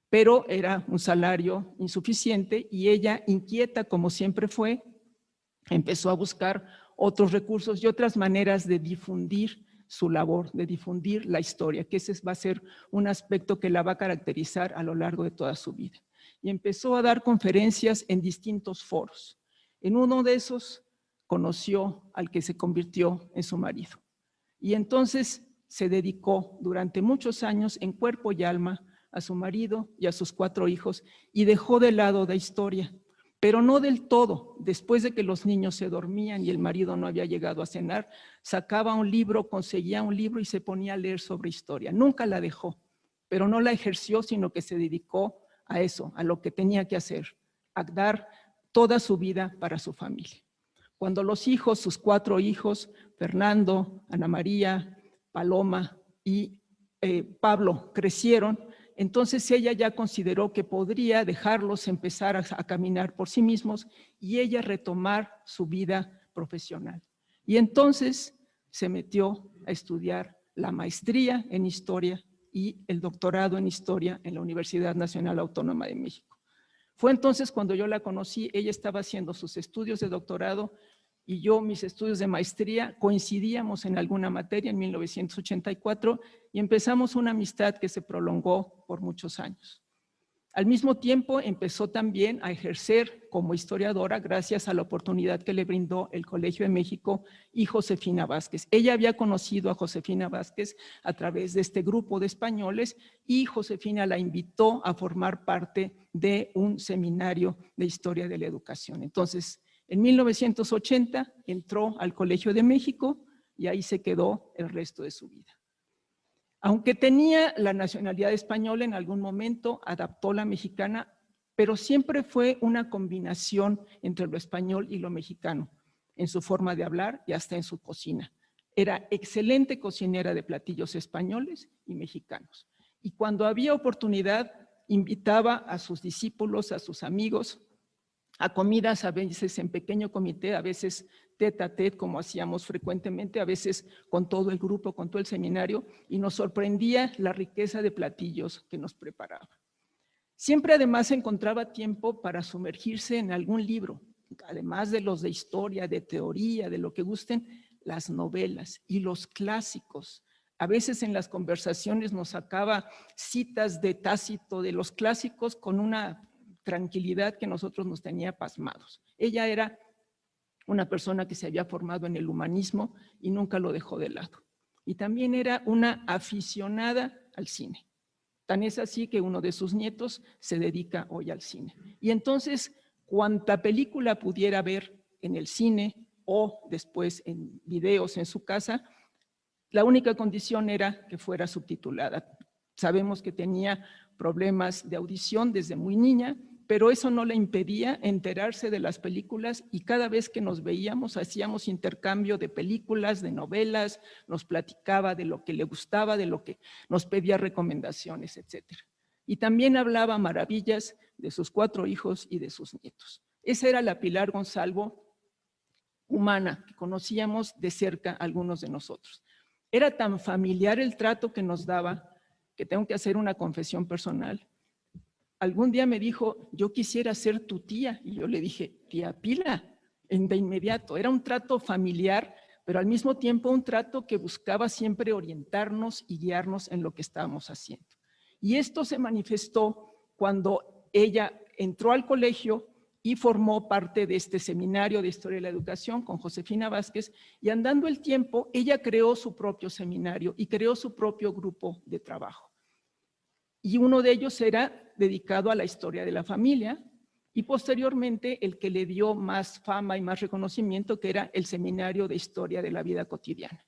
Pero era un salario insuficiente y ella, inquieta como siempre fue, empezó a buscar otros recursos y otras maneras de difundir su labor, de difundir la historia, que ese va a ser un aspecto que la va a caracterizar a lo largo de toda su vida. Y empezó a dar conferencias en distintos foros. En uno de esos conoció al que se convirtió en su marido. Y entonces se dedicó durante muchos años en cuerpo y alma a su marido y a sus 4 hijos y dejó de lado la historia. Pero no del todo. Después de que los niños se dormían y el marido no había llegado a cenar, sacaba un libro, conseguía un libro y se ponía a leer sobre historia. Nunca la dejó, pero no la ejerció, sino que se dedicó a eso, a lo que tenía que hacer, a dar toda su vida para su familia. Cuando los hijos, sus 4 hijos, Fernando, Ana María, Paloma y Pablo, crecieron, entonces ella ya consideró que podría dejarlos empezar a caminar por sí mismos y ella retomar su vida profesional. Y entonces se metió a estudiar la maestría en historia y el doctorado en historia en la Universidad Nacional Autónoma de México. Fue entonces cuando yo la conocí, ella estaba haciendo sus estudios de doctorado y yo mis estudios de maestría, coincidíamos en alguna materia en 1984 y empezamos una amistad que se prolongó por muchos años. Al mismo tiempo empezó también a ejercer como historiadora gracias a la oportunidad que le brindó el Colegio de México y Josefina Vázquez. Ella había conocido a Josefina Vázquez a través de este grupo de españoles y Josefina la invitó a formar parte de un seminario de historia de la educación. Entonces, en 1980 entró al Colegio de México y ahí se quedó el resto de su vida. Aunque tenía la nacionalidad española en algún momento, adaptó la mexicana, pero siempre fue una combinación entre lo español y lo mexicano, en su forma de hablar y hasta en su cocina. Era excelente cocinera de platillos españoles y mexicanos. Y cuando había oportunidad, invitaba a sus discípulos, a sus amigos, a comidas a veces en pequeño comité, a veces tete a tete, como hacíamos frecuentemente, a veces con todo el grupo, con todo el seminario, y nos sorprendía la riqueza de platillos que nos preparaba. Siempre además encontraba tiempo para sumergirse en algún libro, además de los de historia, de teoría, de lo que gusten, las novelas y los clásicos. A veces en las conversaciones nos sacaba citas de Tácito, de los clásicos, con una tranquilidad que nosotros nos tenía pasmados. Ella era una persona que se había formado en el humanismo y nunca lo dejó de lado. Y también era una aficionada al cine. Tan es así que uno de sus nietos se dedica hoy al cine. Y entonces, cuanta película pudiera ver en el cine o después en videos en su casa, la única condición era que fuera subtitulada. Sabemos que tenía problemas de audición desde muy niña, pero eso no le impedía enterarse de las películas y cada vez que nos veíamos hacíamos intercambio de películas, de novelas, nos platicaba de lo que le gustaba, de lo que nos pedía recomendaciones, etc. Y también hablaba maravillas de sus 4 hijos y de sus nietos. Esa era la Pilar Gonzalvo humana, que conocíamos de cerca algunos de nosotros. Era tan familiar el trato que nos daba, que tengo que hacer una confesión personal. Algún día me dijo, yo quisiera ser tu tía, y yo le dije, tía Pila, de inmediato. Era un trato familiar, pero al mismo tiempo un trato que buscaba siempre orientarnos y guiarnos en lo que estábamos haciendo. Y esto se manifestó cuando ella entró al colegio y formó parte de este seminario de Historia de la Educación con Josefina Vázquez, y andando el tiempo, ella creó su propio seminario y creó su propio grupo de trabajo. Y uno de ellos era dedicado a la historia de la familia y posteriormente el que le dio más fama y más reconocimiento, que era el Seminario de Historia de la Vida Cotidiana.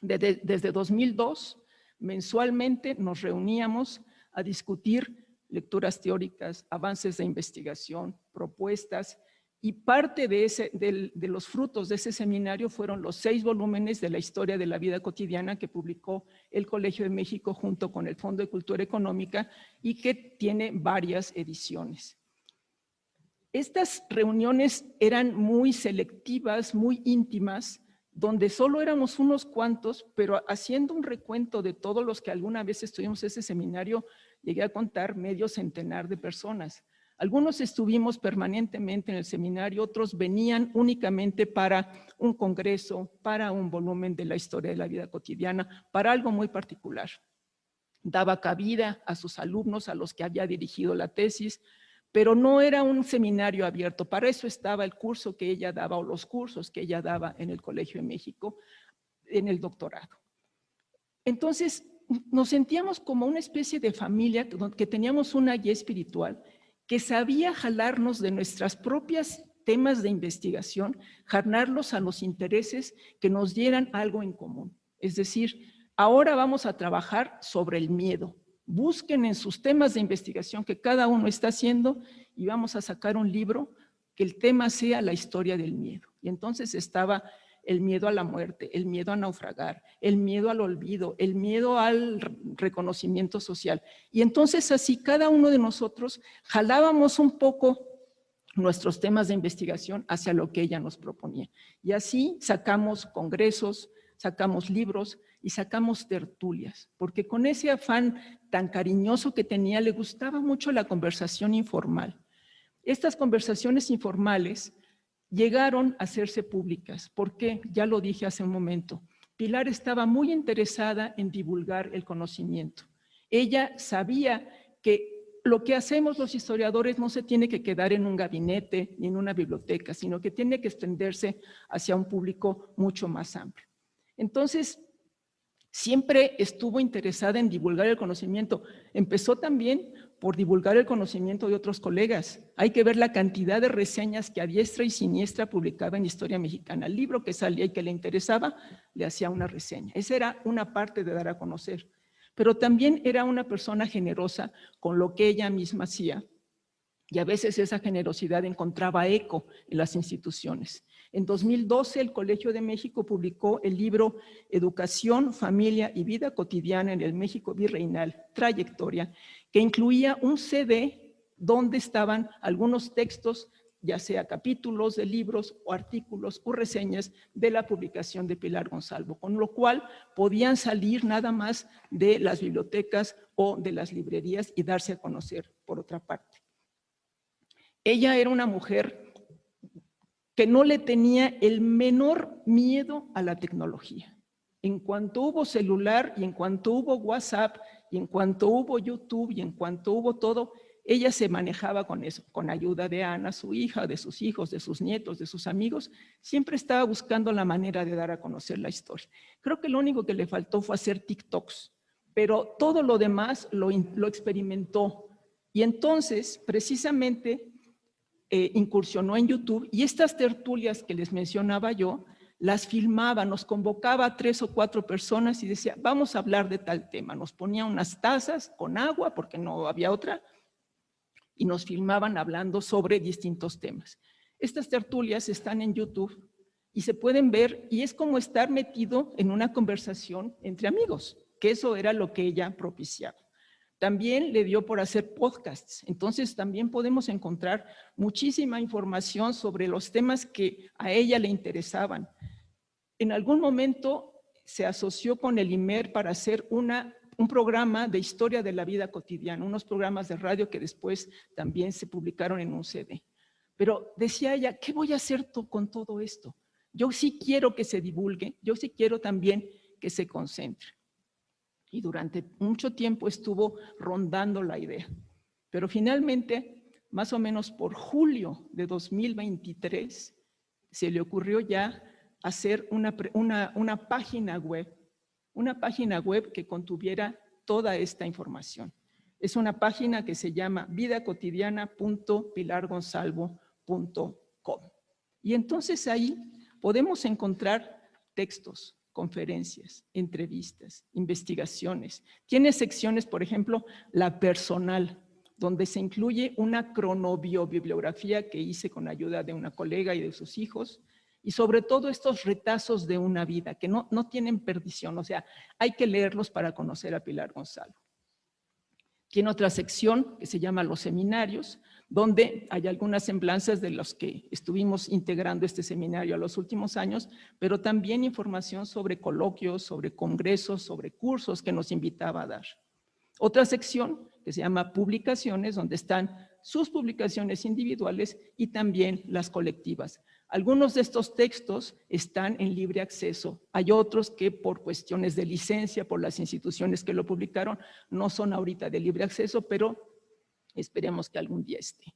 Desde 2002, mensualmente nos reuníamos a discutir lecturas teóricas, avances de investigación, propuestas Y parte de los frutos de ese seminario fueron los 6 volúmenes de la historia de la vida cotidiana que publicó el Colegio de México junto con el Fondo de Cultura Económica y que tiene varias ediciones. Estas reuniones eran muy selectivas, muy íntimas, donde solo éramos unos cuantos, pero haciendo un recuento de todos los que alguna vez estuvimos en ese seminario, llegué a contar medio centenar de personas. Algunos estuvimos permanentemente en el seminario, otros venían únicamente para un congreso, para un volumen de la historia de la vida cotidiana, para algo muy particular. Daba cabida a sus alumnos, a los que había dirigido la tesis, pero no era un seminario abierto. Para eso estaba el curso que ella daba o los cursos que ella daba en el Colegio de México en el doctorado. Entonces, nos sentíamos como una especie de familia que teníamos una guía espiritual que sabía jalarnos de nuestras propias temas de investigación, jalarlos a los intereses que nos dieran algo en común. Es decir, ahora vamos a trabajar sobre el miedo. Busquen en sus temas de investigación que cada uno está haciendo y vamos a sacar un libro que el tema sea la historia del miedo. Y entonces estaba el miedo a la muerte, el miedo a naufragar, el miedo al olvido, el miedo al reconocimiento social. Y entonces así cada uno de nosotros jalábamos un poco nuestros temas de investigación hacia lo que ella nos proponía. Y así sacamos congresos, sacamos libros y sacamos tertulias, porque con ese afán tan cariñoso que tenía, le gustaba mucho la conversación informal. Estas conversaciones informales llegaron a hacerse públicas, porque, ya lo dije hace un momento, Pilar estaba muy interesada en divulgar el conocimiento. Ella sabía que lo que hacemos los historiadores no se tiene que quedar en un gabinete ni en una biblioteca, sino que tiene que extenderse hacia un público mucho más amplio. Entonces, siempre estuvo interesada en divulgar el conocimiento. Empezó también por divulgar el conocimiento de otros colegas. Hay que ver la cantidad de reseñas que a diestra y siniestra publicaba en Historia Mexicana. El libro que salía y que le interesaba, le hacía una reseña. Esa era una parte de dar a conocer. Pero también era una persona generosa con lo que ella misma hacía. Y a veces esa generosidad encontraba eco en las instituciones. En 2012, el Colegio de México publicó el libro Educación, Familia y Vida Cotidiana en el México Virreinal, Trayectoria, que incluía un CD donde estaban algunos textos, ya sea capítulos de libros o artículos o reseñas de la publicación de Pilar Gonzalvo, con lo cual podían salir nada más de las bibliotecas o de las librerías y darse a conocer por otra parte. Ella era una mujer que no le tenía el menor miedo a la tecnología. En cuanto hubo celular y en cuanto hubo WhatsApp y en cuanto hubo YouTube y en cuanto hubo todo, ella se manejaba con eso, con ayuda de Ana, su hija, de sus hijos, de sus nietos, de sus amigos. Siempre estaba buscando la manera de dar a conocer la historia. Creo que lo único que le faltó fue hacer TikToks, pero todo lo demás lo experimentó. Y entonces, precisamente, incursionó en YouTube y estas tertulias que les mencionaba yo, las filmaba, nos convocaba a 3 o 4 personas y decía, vamos a hablar de tal tema. Nos ponía unas tazas con agua, porque no había otra, y nos filmaban hablando sobre distintos temas. Estas tertulias están en YouTube y se pueden ver, y es como estar metido en una conversación entre amigos, que eso era lo que ella propiciaba. También le dio por hacer podcasts, entonces también podemos encontrar muchísima información sobre los temas que a ella le interesaban. En algún momento se asoció con el IMER para hacer un programa de historia de la vida cotidiana, unos programas de radio que después también se publicaron en un CD. Pero decía ella, ¿qué voy a hacer con todo esto? Yo sí quiero que se divulgue, yo sí quiero también que se concentre. Y durante mucho tiempo estuvo rondando la idea. Pero finalmente, más o menos por julio de 2023, se le ocurrió ya hacer una página web que contuviera toda esta información. Es una página que se llama vidacotidiana.pilargonzalvo.com. Y entonces ahí podemos encontrar textos, conferencias, entrevistas, investigaciones. Tiene secciones, por ejemplo, la personal, donde se incluye una cronobiobibliografía que hice con ayuda de una colega y de sus hijos, y sobre todo estos retazos de una vida que no tienen perdición, o sea, hay que leerlos para conocer a Pilar Gonzalo. Tiene otra sección que se llama Los Seminarios, donde hay algunas semblanzas de los que estuvimos integrando este seminario a los últimos años, pero también información sobre coloquios, sobre congresos, sobre cursos que nos invitaba a dar. Otra sección que se llama Publicaciones, donde están sus publicaciones individuales y también las colectivas. Algunos de estos textos están en libre acceso. Hay otros que por cuestiones de licencia, por las instituciones que lo publicaron, no son ahorita de libre acceso, pero esperemos que algún día esté.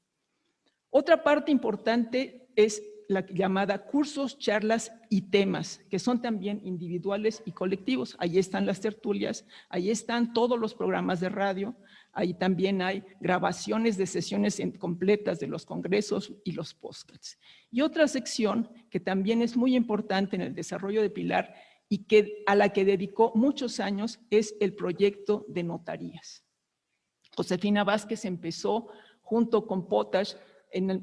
Otra parte importante es la llamada cursos, charlas y temas, que son también individuales y colectivos. Ahí están las tertulias, ahí están todos los programas de radio, ahí también hay grabaciones de sesiones completas de los congresos y los podcasts. Y otra sección que también es muy importante en el desarrollo de Pilar y a la que dedicó muchos años es el proyecto de notarías. Josefina Vázquez empezó junto con Potash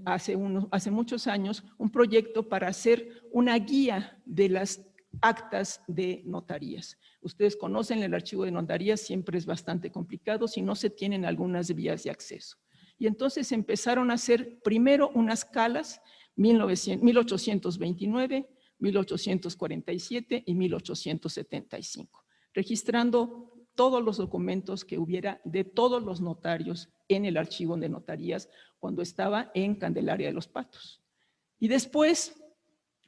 hace muchos años un proyecto para hacer una guía de las actas de notarías. Ustedes conocen el archivo de notarías, siempre es bastante complicado si no se tienen algunas vías de acceso. Y entonces empezaron a hacer primero unas escalas, 1829, 1847 y 1875, registrando todos los documentos que hubiera de todos los notarios en el archivo de notarías cuando estaba en Candelaria de los Patos. Y después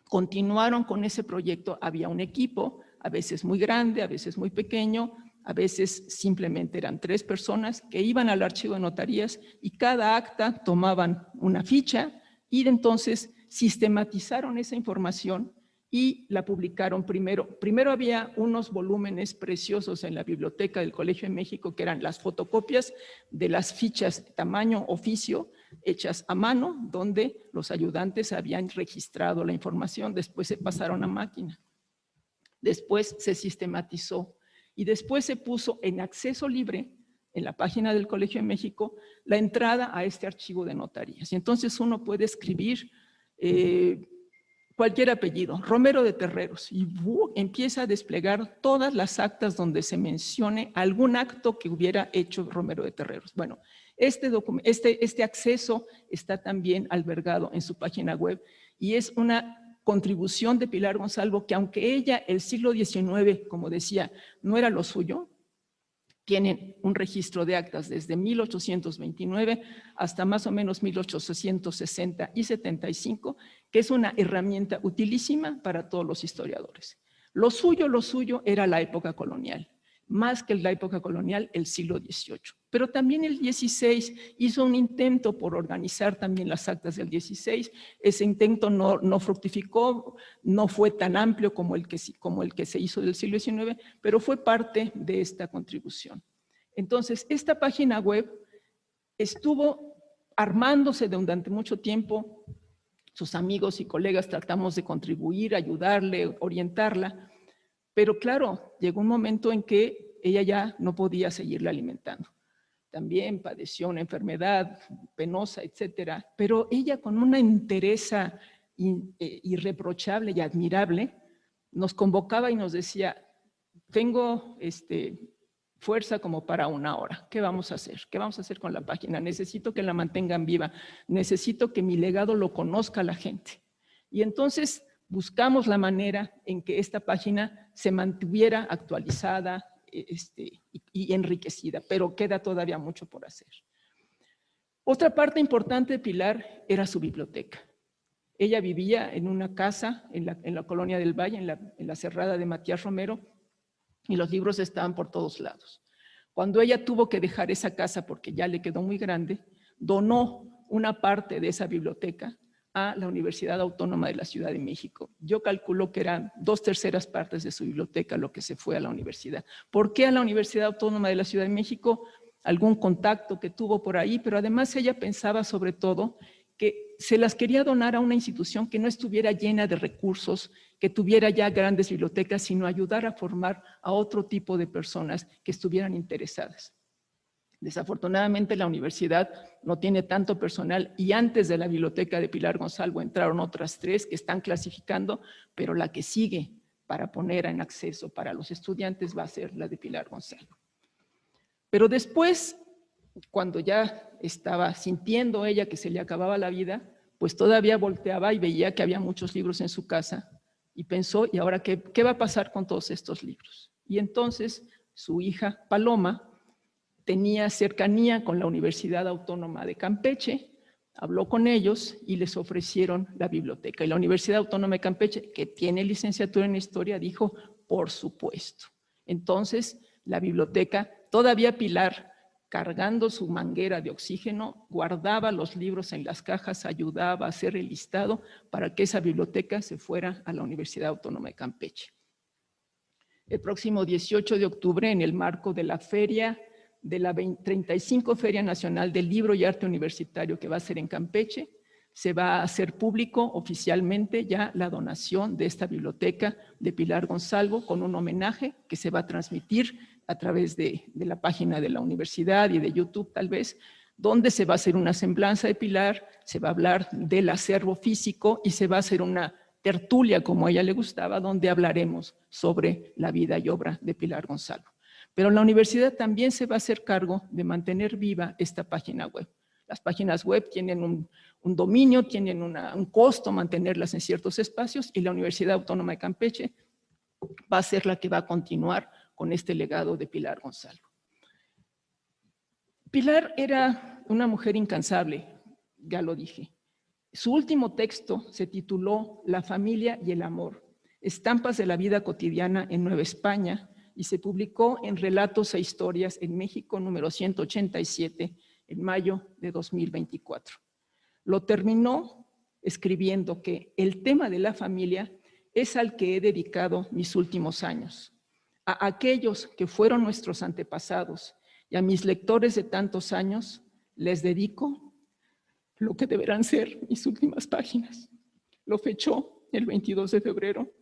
continuaron con ese proyecto. Había un equipo, a veces muy grande, a veces muy pequeño, a veces simplemente eran 3 personas que iban al archivo de notarías y cada acta tomaban una ficha y entonces sistematizaron esa información y la publicaron primero. Primero había unos volúmenes preciosos en la biblioteca del Colegio de México que eran las fotocopias de las fichas tamaño oficio hechas a mano, donde los ayudantes habían registrado la información, después se pasaron a máquina. Después se sistematizó y después se puso en acceso libre en la página del Colegio de México la entrada a este archivo de notarías. Y entonces uno puede escribir cualquier apellido, Romero de Terreros, y empieza a desplegar todas las actas donde se mencione algún acto que hubiera hecho Romero de Terreros. Bueno, este acceso está también albergado en su página web y es una contribución de Pilar Gonzalo que aunque ella el siglo XIX, como decía, no era lo suyo, tienen un registro de actas desde 1829 hasta más o menos 1860 y 75, que es una herramienta utilísima para todos los historiadores. Lo suyo era la época colonial, más que la época colonial, el siglo XVIII. Pero también el XVI hizo un intento por organizar también las actas del XVI. Ese intento no fructificó, no fue tan amplio como el que se hizo del siglo XIX, pero fue parte de esta contribución. Entonces, esta página web estuvo armándose durante mucho tiempo. Sus amigos y colegas tratamos de contribuir, ayudarle, orientarla, pero claro, llegó un momento en que ella ya no podía seguirla alimentando. También padeció una enfermedad penosa, etcétera, pero ella con una entereza irreprochable y admirable nos convocaba y nos decía, tengo fuerza como para 1 hora, ¿qué vamos a hacer? ¿Qué vamos a hacer con la página? Necesito que la mantengan viva, necesito que mi legado lo conozca la gente. Y entonces buscamos la manera en que esta página se mantuviera actualizada y enriquecida, pero queda todavía mucho por hacer. Otra parte importante de Pilar era su biblioteca. Ella vivía en una casa en la Colonia del Valle, en la Cerrada de Matías Romero, y los libros estaban por todos lados. Cuando ella tuvo que dejar esa casa porque ya le quedó muy grande, donó una parte de esa biblioteca a la Universidad Autónoma de la Ciudad de México. Yo calculo que eran 2/3 partes de su biblioteca lo que se fue a la universidad. ¿Por qué a la Universidad Autónoma de la Ciudad de México? Algún contacto que tuvo por ahí, pero además ella pensaba sobre todo que se las quería donar a una institución que no estuviera llena de recursos, que tuviera ya grandes bibliotecas, sino ayudar a formar a otro tipo de personas que estuvieran interesadas. Desafortunadamente la universidad no tiene tanto personal y antes de la biblioteca de Pilar Gonzalvo entraron otras 3 que están clasificando, pero la que sigue para poner en acceso para los estudiantes va a ser la de Pilar Gonzalvo. Pero después, cuando ya estaba sintiendo ella que se le acababa la vida, pues todavía volteaba y veía que había muchos libros en su casa y pensó, ¿y ahora qué va a pasar con todos estos libros? Y entonces su hija Paloma tenía cercanía con la Universidad Autónoma de Campeche, habló con ellos y les ofrecieron la biblioteca. Y la Universidad Autónoma de Campeche, que tiene licenciatura en Historia, dijo, por supuesto. Entonces, la biblioteca, todavía Pilar, cargando su manguera de oxígeno, guardaba los libros en las cajas, ayudaba a hacer el listado para que esa biblioteca se fuera a la Universidad Autónoma de Campeche. El próximo 18 de octubre, en el marco de la feria, de la 35 Feria Nacional del Libro y Arte Universitario que va a ser en Campeche, se va a hacer público oficialmente ya la donación de esta biblioteca de Pilar Gonzalvo con un homenaje que se va a transmitir a través de la página de la universidad y de YouTube tal vez, donde se va a hacer una semblanza de Pilar, se va a hablar del acervo físico y se va a hacer una tertulia, como a ella le gustaba, donde hablaremos sobre la vida y obra de Pilar Gonzalvo. Pero la universidad también se va a hacer cargo de mantener viva esta página web. Las páginas web tienen un dominio, tienen un costo mantenerlas en ciertos espacios y la Universidad Autónoma de Campeche va a ser la que va a continuar con este legado de Pilar Gonzalvo. Pilar era una mujer incansable, ya lo dije. Su último texto se tituló La familia y el amor, estampas de la vida cotidiana en Nueva España, y se publicó en Relatos e Historias en México, número 187, en mayo de 2024. Lo terminó escribiendo que el tema de la familia es al que he dedicado mis últimos años, a aquellos que fueron nuestros antepasados y a mis lectores de tantos años les dedico lo que deberán ser mis últimas páginas. Lo fechó el 22 de febrero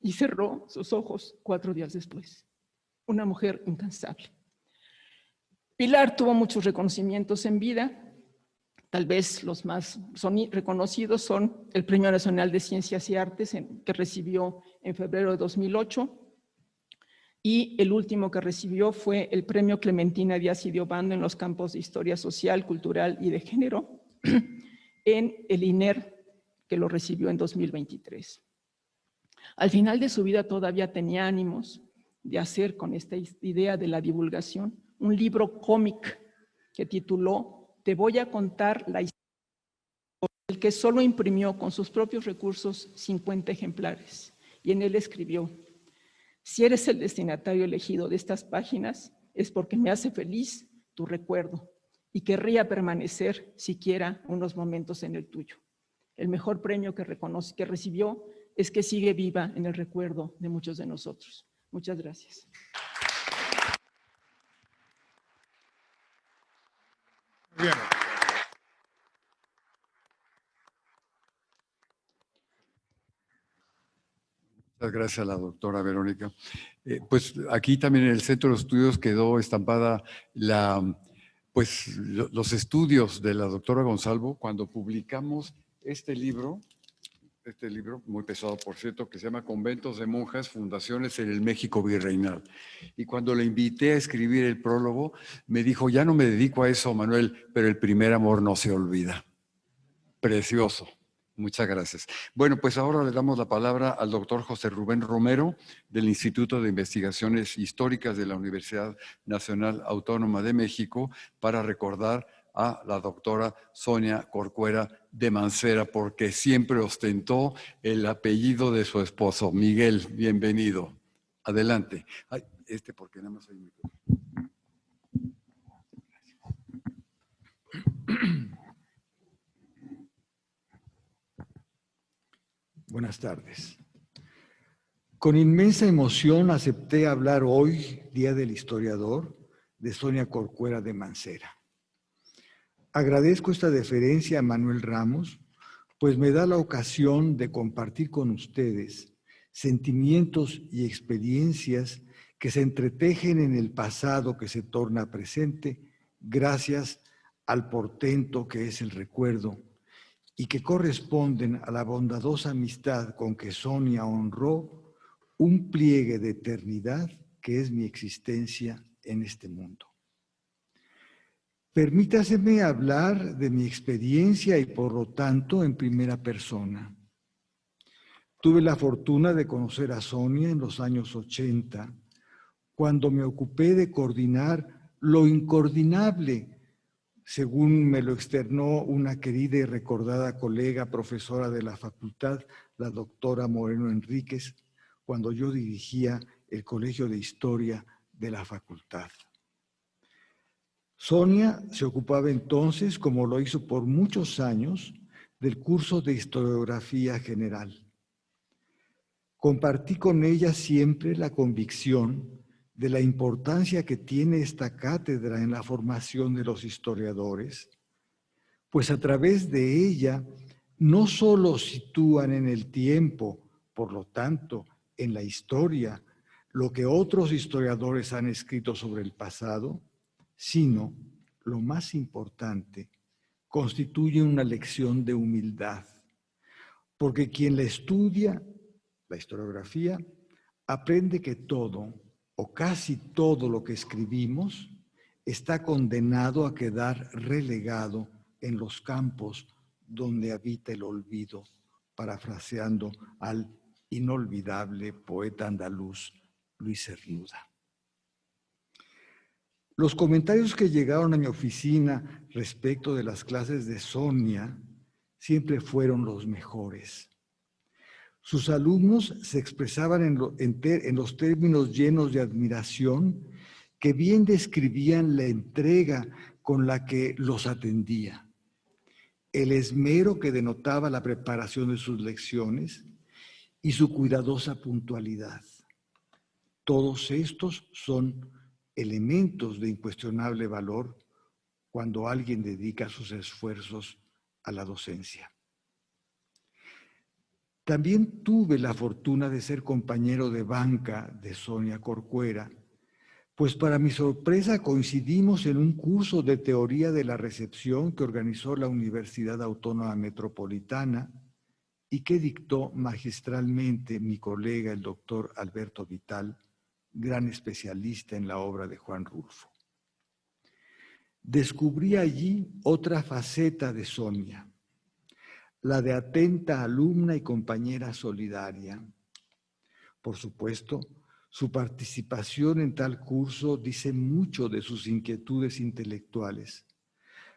y cerró sus ojos 4 días después. Una mujer incansable. Pilar tuvo muchos reconocimientos en vida. Tal vez los más reconocidos son el Premio Nacional de Ciencias y Artes que recibió en febrero de 2008 y el último que recibió fue el Premio Clementina Díaz y Diobando en los campos de Historia Social, Cultural y de Género en el INER, que lo recibió en 2023. Al final de su vida todavía tenía ánimos de hacer con esta idea de la divulgación un libro cómic que tituló Te voy a contar la historia, el que solo imprimió con sus propios recursos 50 ejemplares. Y en él escribió, si eres el destinatario elegido de estas páginas, es porque me hace feliz tu recuerdo y querría permanecer siquiera unos momentos en el tuyo. El mejor premio que recibió es que sigue viva en el recuerdo de muchos de nosotros. Muchas gracias. Bien. Muchas gracias a la doctora Verónica. Pues aquí también en el Centro de Estudios quedó estampada los estudios de la doctora Gonzalvo cuando publicamos este libro muy pesado, por cierto, que se llama Conventos de Monjas, Fundaciones en el México Virreinal. Y cuando le invité a escribir el prólogo, me dijo, ya no me dedico a eso, Manuel, pero el primer amor no se olvida. Precioso. Muchas gracias. Bueno, pues ahora le damos la palabra al doctor José Rubén Romero del Instituto de Investigaciones Históricas de la Universidad Nacional Autónoma de México para recordar a la doctora Sonia Corcuera de Mancera, porque siempre ostentó el apellido de su esposo. Miguel, bienvenido. Adelante. Ay, porque nada más hay un micrófono. Buenas tardes. Con inmensa emoción acepté hablar hoy, Día del Historiador, de Sonia Corcuera de Mancera. Agradezco esta deferencia a Manuel Ramos, pues me da la ocasión de compartir con ustedes sentimientos y experiencias que se entretejen en el pasado que se torna presente gracias al portento que es el recuerdo y que corresponden a la bondadosa amistad con que Sonia honró un pliegue de eternidad que es mi existencia en este mundo. Permítaseme hablar de mi experiencia y por lo tanto en primera persona. Tuve la fortuna de conocer a Sonia en los años 80, cuando me ocupé de coordinar lo incoordinable, según me lo externó una querida y recordada colega profesora de la facultad, la doctora Moreno Enríquez, cuando yo dirigía el Colegio de Historia de la facultad. Sonia se ocupaba entonces, como lo hizo por muchos años, del curso de historiografía general. Compartí con ella siempre la convicción de la importancia que tiene esta cátedra en la formación de los historiadores, pues a través de ella no solo sitúan en el tiempo, por lo tanto, en la historia, lo que otros historiadores han escrito sobre el pasado, sino, lo más importante, constituye una lección de humildad, porque quien la estudia, la historiografía, aprende que todo o casi todo lo que escribimos está condenado a quedar relegado en los campos donde habita el olvido, parafraseando al inolvidable poeta andaluz Luis Cernuda. Los comentarios que llegaron a mi oficina respecto de las clases de Sonia siempre fueron los mejores. Sus alumnos se expresaban en los términos llenos de admiración que bien describían la entrega con la que los atendía, el esmero que denotaba la preparación de sus lecciones y su cuidadosa puntualidad. Todos estos son elementos de incuestionable valor cuando alguien dedica sus esfuerzos a la docencia. También tuve la fortuna de ser compañero de banca de Sonia Corcuera, pues para mi sorpresa coincidimos en un curso de teoría de la recepción que organizó la Universidad Autónoma Metropolitana y que dictó magistralmente mi colega, el doctor Alberto Vital, gran especialista en la obra de Juan Rulfo. Descubrí allí otra faceta de Sonia, la de atenta alumna y compañera solidaria. Por supuesto, su participación en tal curso dice mucho de sus inquietudes intelectuales,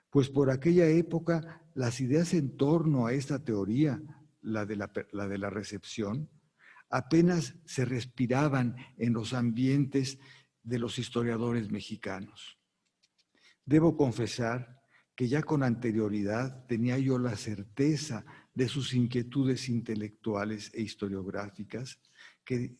pues por aquella época las ideas en torno a esta teoría, la de la recepción, apenas se respiraban en los ambientes de los historiadores mexicanos. Debo confesar que ya con anterioridad tenía yo la certeza de sus inquietudes intelectuales e historiográficas, que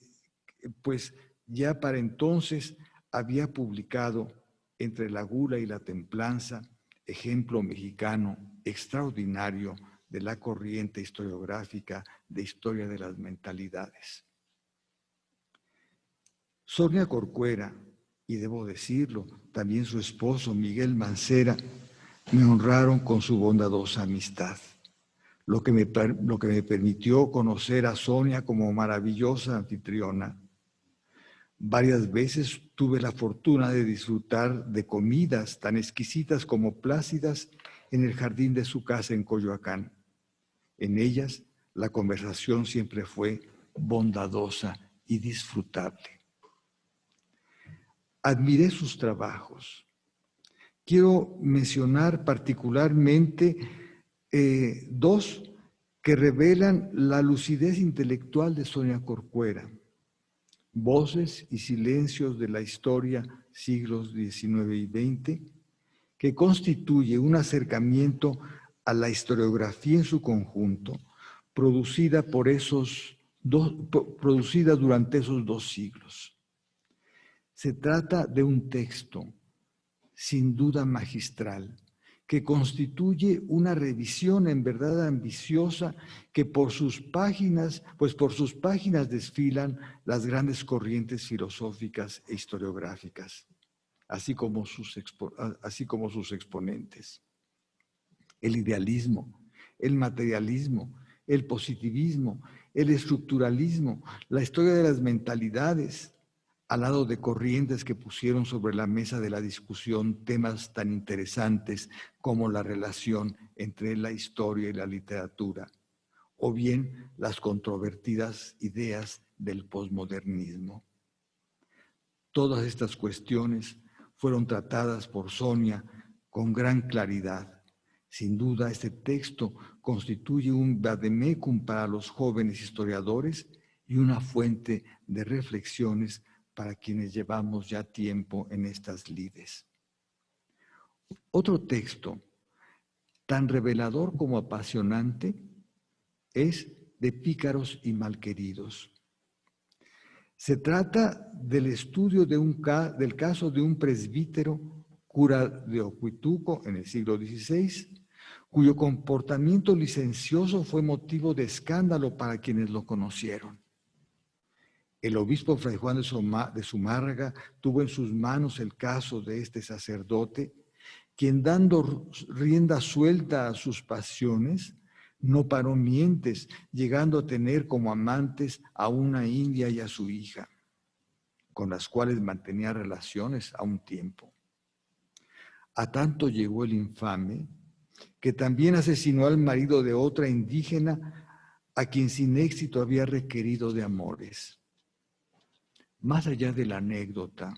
pues ya para entonces había publicado Entre la gula y la templanza, ejemplo mexicano extraordinario de la corriente historiográfica de historia de las mentalidades. Sonia Corcuera, y debo decirlo, también su esposo Miguel Mancera, me honraron con su bondadosa amistad, lo que me permitió conocer a Sonia como maravillosa anfitriona. Varias veces tuve la fortuna de disfrutar de comidas tan exquisitas como plácidas en el jardín de su casa en Coyoacán. En ellas, la conversación siempre fue bondadosa y disfrutable. Admiré sus trabajos. Quiero mencionar particularmente dos que revelan la lucidez intelectual de Sonia Corcuera. Voces y silencios de la historia, siglos XIX y XX, que constituye un acercamiento a la historiografía en su conjunto, producida durante esos 2 siglos. Se trata de un texto, sin duda magistral, que constituye una revisión en verdad ambiciosa que por sus páginas desfilan las grandes corrientes filosóficas e historiográficas. así como sus exponentes. El idealismo, el materialismo, el positivismo, el estructuralismo, la historia de las mentalidades, al lado de corrientes que pusieron sobre la mesa de la discusión temas tan interesantes como la relación entre la historia y la literatura, o bien las controvertidas ideas del posmodernismo. Todas estas cuestiones fueron tratadas por Sonia con gran claridad. Sin duda, este texto constituye un vademecum para los jóvenes historiadores y una fuente de reflexiones para quienes llevamos ya tiempo en estas lides. Otro texto, tan revelador como apasionante, es de Pícaros y Malqueridos. Se trata del estudio del caso de un presbítero, cura de Ocuituco en el siglo XVI, cuyo comportamiento licencioso fue motivo de escándalo para quienes lo conocieron. El obispo Fray Juan de Zumárraga tuvo en sus manos el caso de este sacerdote, quien dando rienda suelta a sus pasiones, no paró mientes, llegando a tener como amantes a una india y a su hija, con las cuales mantenía relaciones a un tiempo. A tanto llegó el infame, que también asesinó al marido de otra indígena, a quien sin éxito había requerido de amores. Más allá de la anécdota,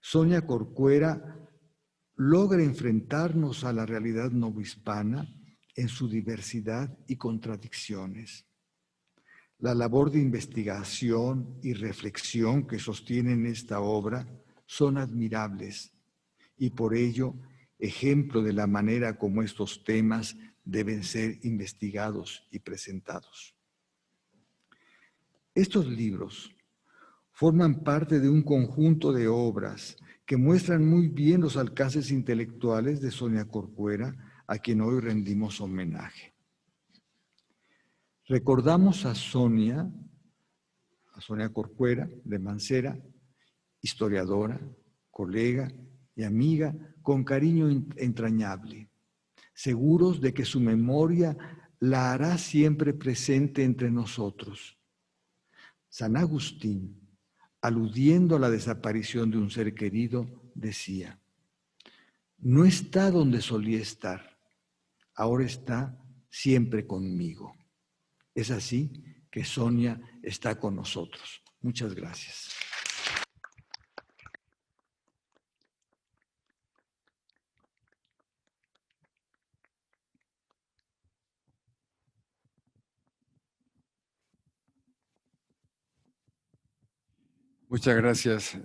Sonia Corcuera logra enfrentarnos a la realidad novohispana en su diversidad y contradicciones. La labor de investigación y reflexión que sostienen esta obra son admirables y por ello ejemplo de la manera como estos temas deben ser investigados y presentados. Estos libros forman parte de un conjunto de obras que muestran muy bien los alcances intelectuales de Sonia Corcuera, a quien hoy rendimos homenaje. Recordamos a Sonia Corcuera de Mancera, historiadora, colega y amiga, con cariño entrañable, seguros de que su memoria la hará siempre presente entre nosotros. San Agustín, aludiendo a la desaparición de un ser querido, decía: no está donde solía estar, ahora está siempre conmigo. Es así que Sonia está con nosotros. Muchas gracias. Muchas gracias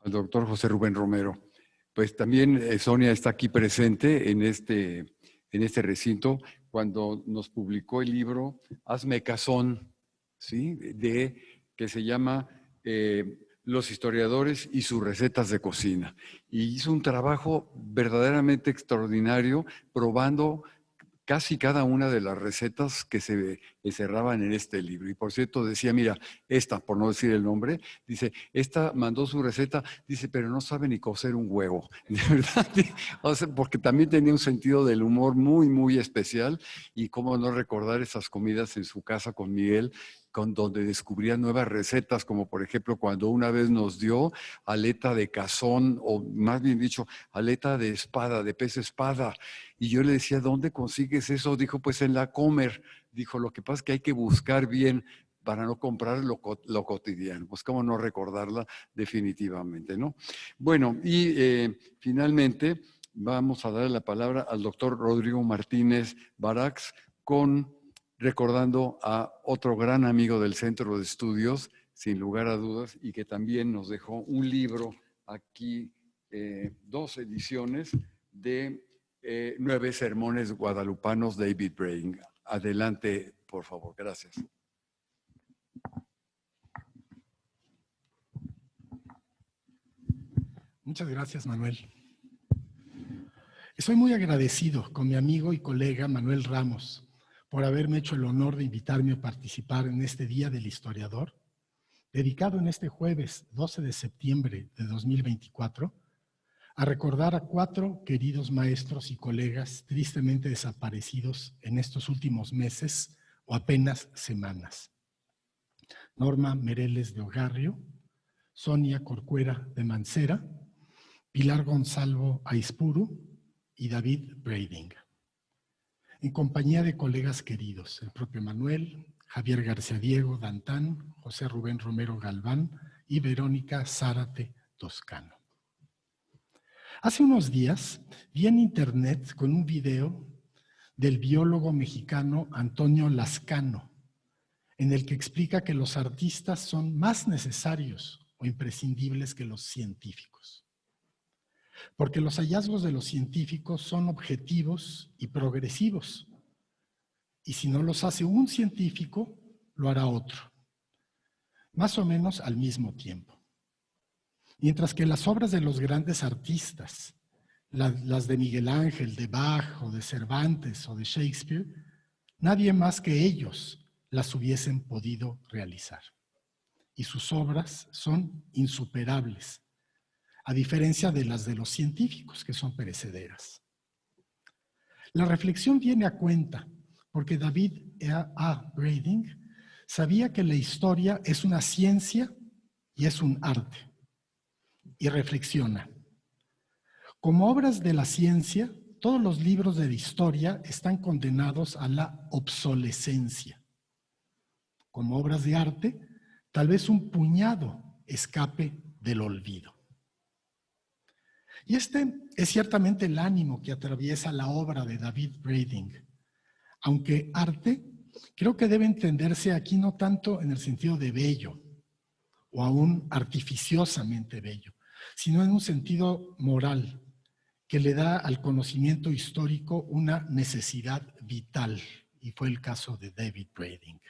al doctor José Rubén Romero. Pues también Sonia está aquí presente en este recinto cuando nos publicó el libro Hazme Cazón, ¿sí? Que se llama Los historiadores y sus recetas de cocina. Y hizo un trabajo verdaderamente extraordinario probando casi cada una de las recetas que se encerraban en este libro. Y por cierto decía, mira, esta, por no decir el nombre, dice, esta mandó su receta, dice, pero no sabe ni cocer un huevo. De verdad, o sea, porque también tenía un sentido del humor muy, muy especial. Y cómo no recordar esas comidas en su casa con Miguel, donde descubría nuevas recetas, como por ejemplo cuando una vez nos dio aleta de cazón, o más bien dicho, aleta de espada, de pez espada. Y yo le decía, ¿dónde consigues eso? Dijo, pues en la Comer. Dijo, lo que pasa es que hay que buscar bien para no comprar lo cotidiano. Pues cómo no recordarla definitivamente, ¿no? Bueno, y finalmente vamos a darle la palabra al doctor Rodrigo Martínez Barax recordando a otro gran amigo del Centro de Estudios, sin lugar a dudas, y que también nos dejó un libro aquí, 2 ediciones de 9 sermones guadalupanos, David Brain. Adelante, por favor. Gracias. Muchas gracias, Manuel. Estoy muy agradecido con mi amigo y colega Manuel Ramos por haberme hecho el honor de invitarme a participar en este Día del Historiador, dedicado en este jueves 12 de septiembre de 2024 a recordar a 4 queridos maestros y colegas tristemente desaparecidos en estos últimos meses o apenas semanas. Norma Mereles de Ogarrio, Sonia Corcuera de Mancera, Pilar Gonzalo Aispuru y David Brading. En compañía de colegas queridos, el propio Manuel, Javier García Diego Dantán, José Rubén Romero Galván y Verónica Zárate Toscano. Hace unos días vi en internet con un video del biólogo mexicano Antonio Lascano, en el que explica que los artistas son más necesarios o imprescindibles que los científicos. Porque los hallazgos de los científicos son objetivos y progresivos. Y si no los hace un científico, lo hará otro. Más o menos al mismo tiempo. Mientras que las obras de los grandes artistas, las de Miguel Ángel, de Bach o de Cervantes o de Shakespeare, nadie más que ellos las hubiesen podido realizar. Y sus obras son insuperables, a diferencia de las de los científicos, que son perecederas. La reflexión viene a cuenta porque David A. Brading sabía que la historia es una ciencia y es un arte. Y reflexiona. Como obras de la ciencia, todos los libros de la historia están condenados a la obsolescencia. Como obras de arte, tal vez un puñado escape del olvido. Y este es ciertamente el ánimo que atraviesa la obra de David Brading. Aunque arte, creo que debe entenderse aquí no tanto en el sentido de bello, o aún artificiosamente bello, sino en un sentido moral, que le da al conocimiento histórico una necesidad vital, y fue el caso de David Brading.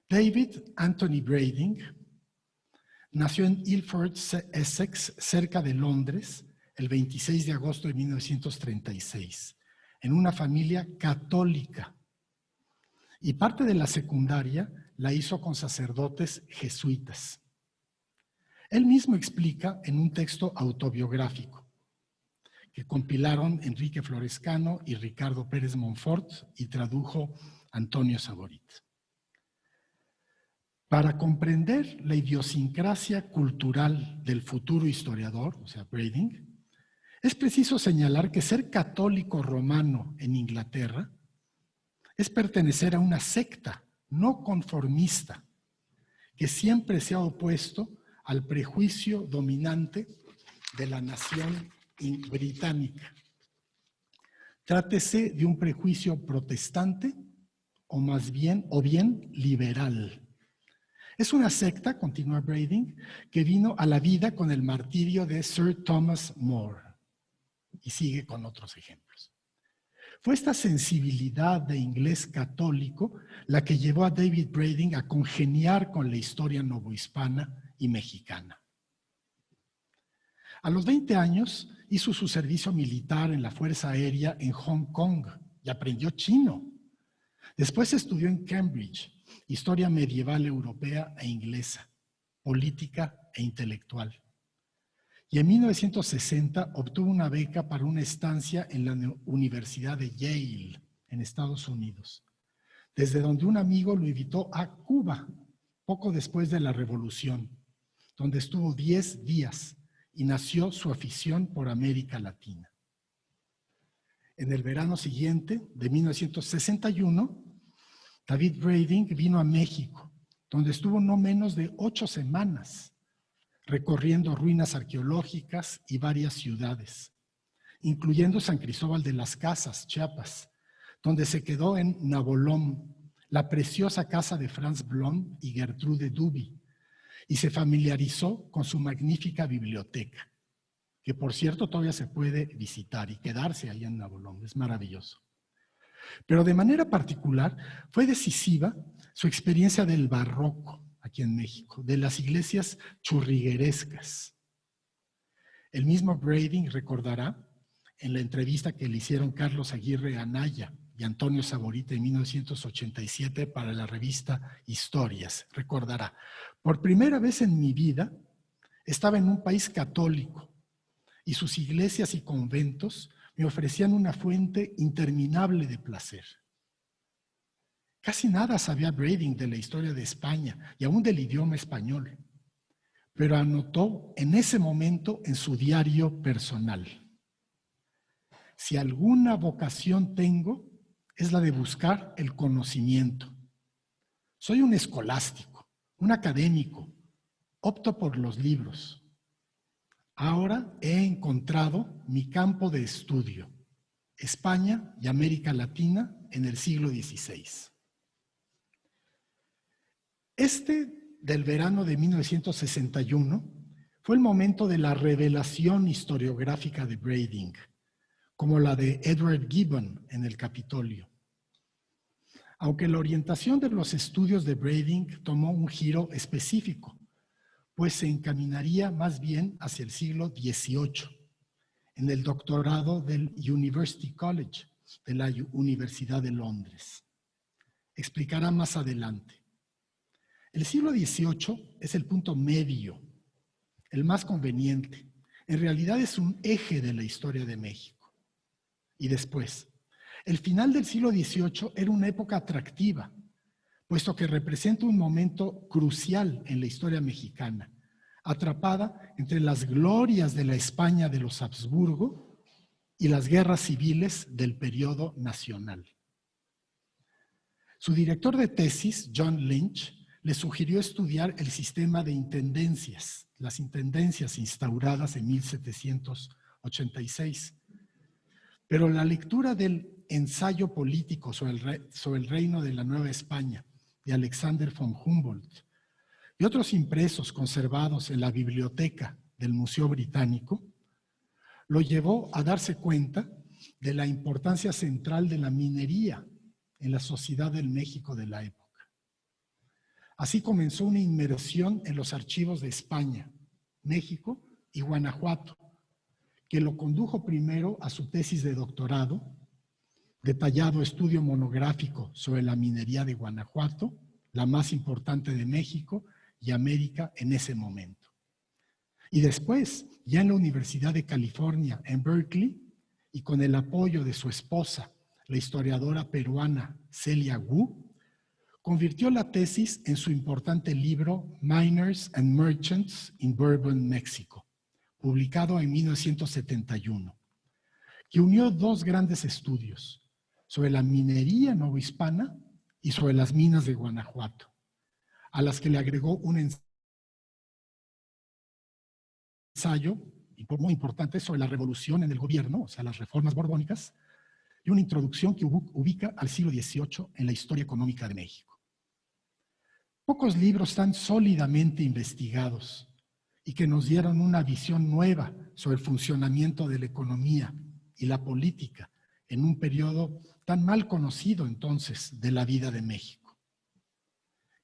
David Anthony Brading nació en Ilford, Essex, cerca de Londres, el 26 de agosto de 1936, en una familia católica. Y parte de la secundaria la hizo con sacerdotes jesuitas. Él mismo explica en un texto autobiográfico que compilaron Enrique Florescano y Ricardo Pérez Monfort y tradujo Antonio Saborit. Para comprender la idiosincrasia cultural del futuro historiador, o sea, Brading, es preciso señalar que ser católico romano en Inglaterra es pertenecer a una secta no conformista que siempre se ha opuesto al prejuicio dominante de la nación británica. Trátese de un prejuicio protestante o bien liberal. Es una secta, continúa Brading, que vino a la vida con el martirio de Sir Thomas More. Y sigue con otros ejemplos. Fue esta sensibilidad de inglés católico la que llevó a David Brading a congeniar con la historia novohispana y mexicana. A los 20 años hizo su servicio militar en la Fuerza Aérea en Hong Kong y aprendió chino. Después estudió en Cambridge historia medieval europea e inglesa, política e intelectual. Y en 1960 obtuvo una beca para una estancia en la Universidad de Yale, en Estados Unidos, desde donde un amigo lo invitó a Cuba, poco después de la Revolución, donde estuvo 10 días y nació su afición por América Latina. En el verano siguiente, de 1961, David Brading vino a México, donde estuvo no menos de 8 semanas, recorriendo ruinas arqueológicas y varias ciudades, incluyendo San Cristóbal de las Casas, Chiapas, donde se quedó en Nabolón, la preciosa casa de Franz Blom y Gertrude Duby, y se familiarizó con su magnífica biblioteca, que por cierto todavía se puede visitar y quedarse ahí en Nabolón, es maravilloso. Pero de manera particular fue decisiva su experiencia del barroco aquí en México, de las iglesias churriguerescas. El mismo Brading recordará en la entrevista que le hicieron Carlos Aguirre Anaya y Antonio Saborit en 1987 para la revista Historias. Recordará, por primera vez en mi vida estaba en un país católico y sus iglesias y conventos me ofrecían una fuente interminable de placer. Casi nada sabía Brading de la historia de España y aún del idioma español, pero anotó en ese momento en su diario personal: si alguna vocación tengo, es la de buscar el conocimiento. Soy un escolástico, un académico, opto por los libros. Ahora he encontrado mi campo de estudio, España y América Latina en el siglo XVI. Del verano de 1961 fue el momento de la revelación historiográfica de Brading, como la de Edward Gibbon en el Capitolio. Aunque la orientación de los estudios de Brading tomó un giro específico, pues se encaminaría más bien hacia el siglo XVIII, en el doctorado del University College, de la Universidad de Londres. Explicará más adelante. El siglo XVIII es el punto medio, el más conveniente. En realidad es un eje de la historia de México. Y después, el final del siglo XVIII era una época atractiva, puesto que representa un momento crucial en la historia mexicana, atrapada entre las glorias de la España de los Habsburgo y las guerras civiles del periodo nacional. Su director de tesis, John Lynch, le sugirió estudiar el sistema de intendencias, las intendencias instauradas en 1786. Pero la lectura del ensayo político sobre el reino de la Nueva España de Alexander von Humboldt y otros impresos conservados en la biblioteca del Museo Británico lo llevó a darse cuenta de la importancia central de la minería en la sociedad del México de la época. Así comenzó una inmersión en los archivos de España, México y Guanajuato, que lo condujo primero a su tesis de doctorado, detallado estudio monográfico sobre la minería de Guanajuato, la más importante de México y América en ese momento. Y después, ya en la Universidad de California, en Berkeley, y con el apoyo de su esposa, la historiadora peruana Celia Wu, convirtió la tesis en su importante libro Miners and Merchants in Bourbon, México, publicado en 1971, que unió dos grandes estudios sobre la minería novohispana y sobre las minas de Guanajuato, a las que le agregó un ensayo muy importante sobre la revolución en el gobierno, o sea, las reformas borbónicas, y una introducción que ubica al siglo XVIII en la historia económica de México. Pocos libros tan sólidamente investigados y que nos dieron una visión nueva sobre el funcionamiento de la economía y la política en un periodo tan mal conocido entonces de la vida de México.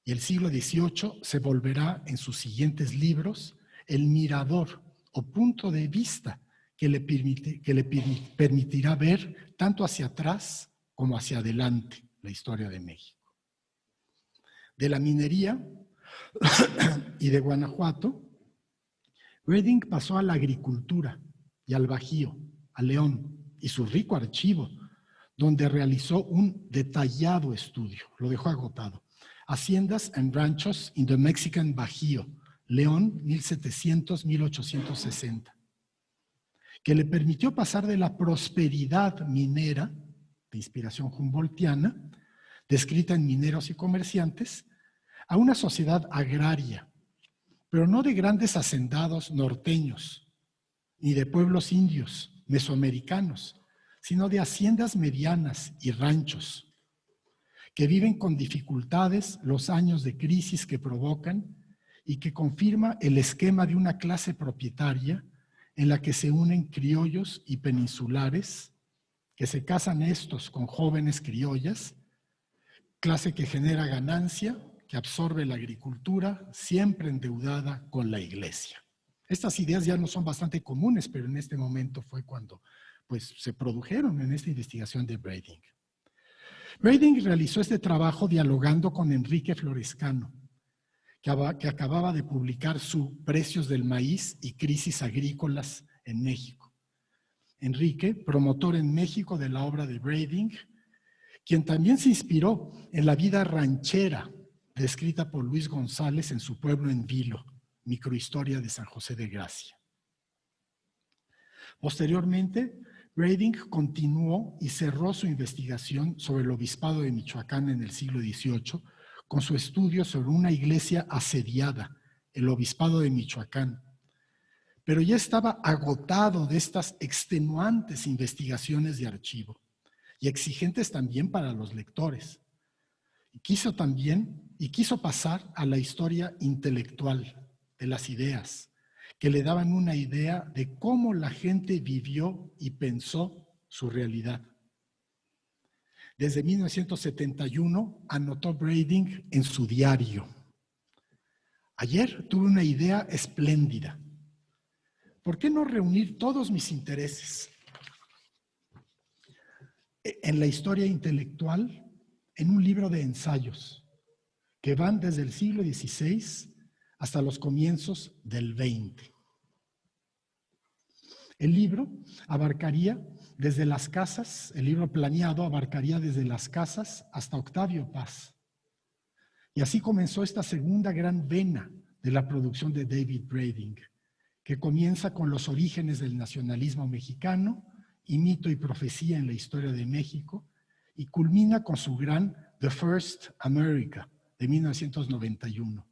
Y el siglo XVIII se volverá en sus siguientes libros el mirador o punto de vista que le permitirá ver tanto hacia atrás como hacia adelante la historia de México. De la minería y de Guanajuato, Brading pasó a la agricultura y al Bajío, a León y su rico archivo, donde realizó un detallado estudio, lo dejó agotado. Haciendas and Ranchos in the Mexican Bajío, León, 1700-1860, que le permitió pasar de la prosperidad minera, de inspiración humboldtiana, descrita en Mineros y Comerciantes, a una sociedad agraria, pero no de grandes hacendados norteños, ni de pueblos indios, mesoamericanos, sino de haciendas medianas y ranchos, que viven con dificultades los años de crisis que provocan y que confirma el esquema de una clase propietaria en la que se unen criollos y peninsulares, que se casan estos con jóvenes criollas, clase que genera ganancia, que absorbe la agricultura, siempre endeudada con la iglesia. Estas ideas ya no son bastante comunes, pero en este momento fue cuando se produjeron en esta investigación de Brading. Brading realizó este trabajo dialogando con Enrique Florescano, que acababa de publicar su Precios del Maíz y Crisis Agrícolas en México. Enrique, promotor en México de la obra de Brading, quien también se inspiró en la vida ranchera descrita por Luis González en su pueblo en Vilo, Microhistoria de San José de Gracia. Posteriormente, Brading continuó y cerró su investigación sobre el obispado de Michoacán en el siglo XVIII con su estudio sobre una iglesia asediada, el obispado de Michoacán. Pero ya estaba agotado de estas extenuantes investigaciones de archivo y exigentes también para los lectores. Y quiso pasar a la historia intelectual de las ideas, que le daban una idea de cómo la gente vivió y pensó su realidad. Desde 1971 anotó Brading en su diario: ayer tuve una idea espléndida. ¿Por qué no reunir todos mis intereses en la historia intelectual en un libro de ensayos que van desde el siglo XVI hasta los comienzos del XX? El libro abarcaría desde las casas, el libro planeado abarcaría desde las casas hasta Octavio Paz. Y así comenzó esta segunda gran vena de la producción de David Brading, que comienza con los orígenes del nacionalismo mexicano y mito y profecía en la historia de México, y culmina con su gran The First America de 1991,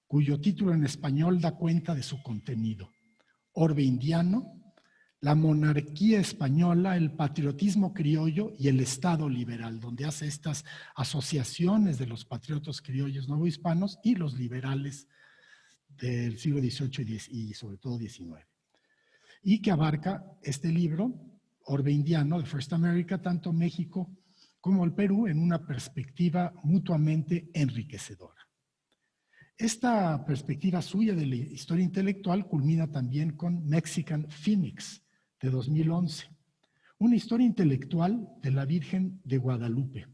cuyo título en español da cuenta de su contenido: Orbe Indiano, la monarquía española, el patriotismo criollo y el Estado liberal, donde hace estas asociaciones de los patriotas criollos novohispanos y los liberales del siglo XVIII y sobre todo XIX. Y que abarca este libro, Orbe Indiano, The First America, tanto México como el Perú en una perspectiva mutuamente enriquecedora. Esta perspectiva suya de la historia intelectual culmina también con Mexican Phoenix, de 2011, una historia intelectual de la Virgen de Guadalupe,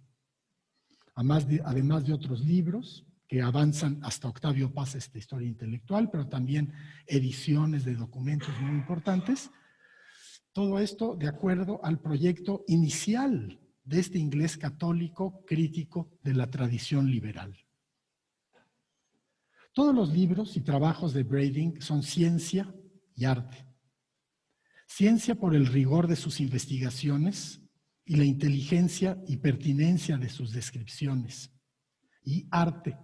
además de otros libros que avanzan hasta Octavio Paz esta historia intelectual, pero también ediciones de documentos muy importantes. Todo esto de acuerdo al proyecto inicial de este inglés católico crítico de la tradición liberal. Todos los libros y trabajos de Brading son ciencia y arte. Ciencia por el rigor de sus investigaciones y la inteligencia y pertinencia de sus descripciones. Y arte,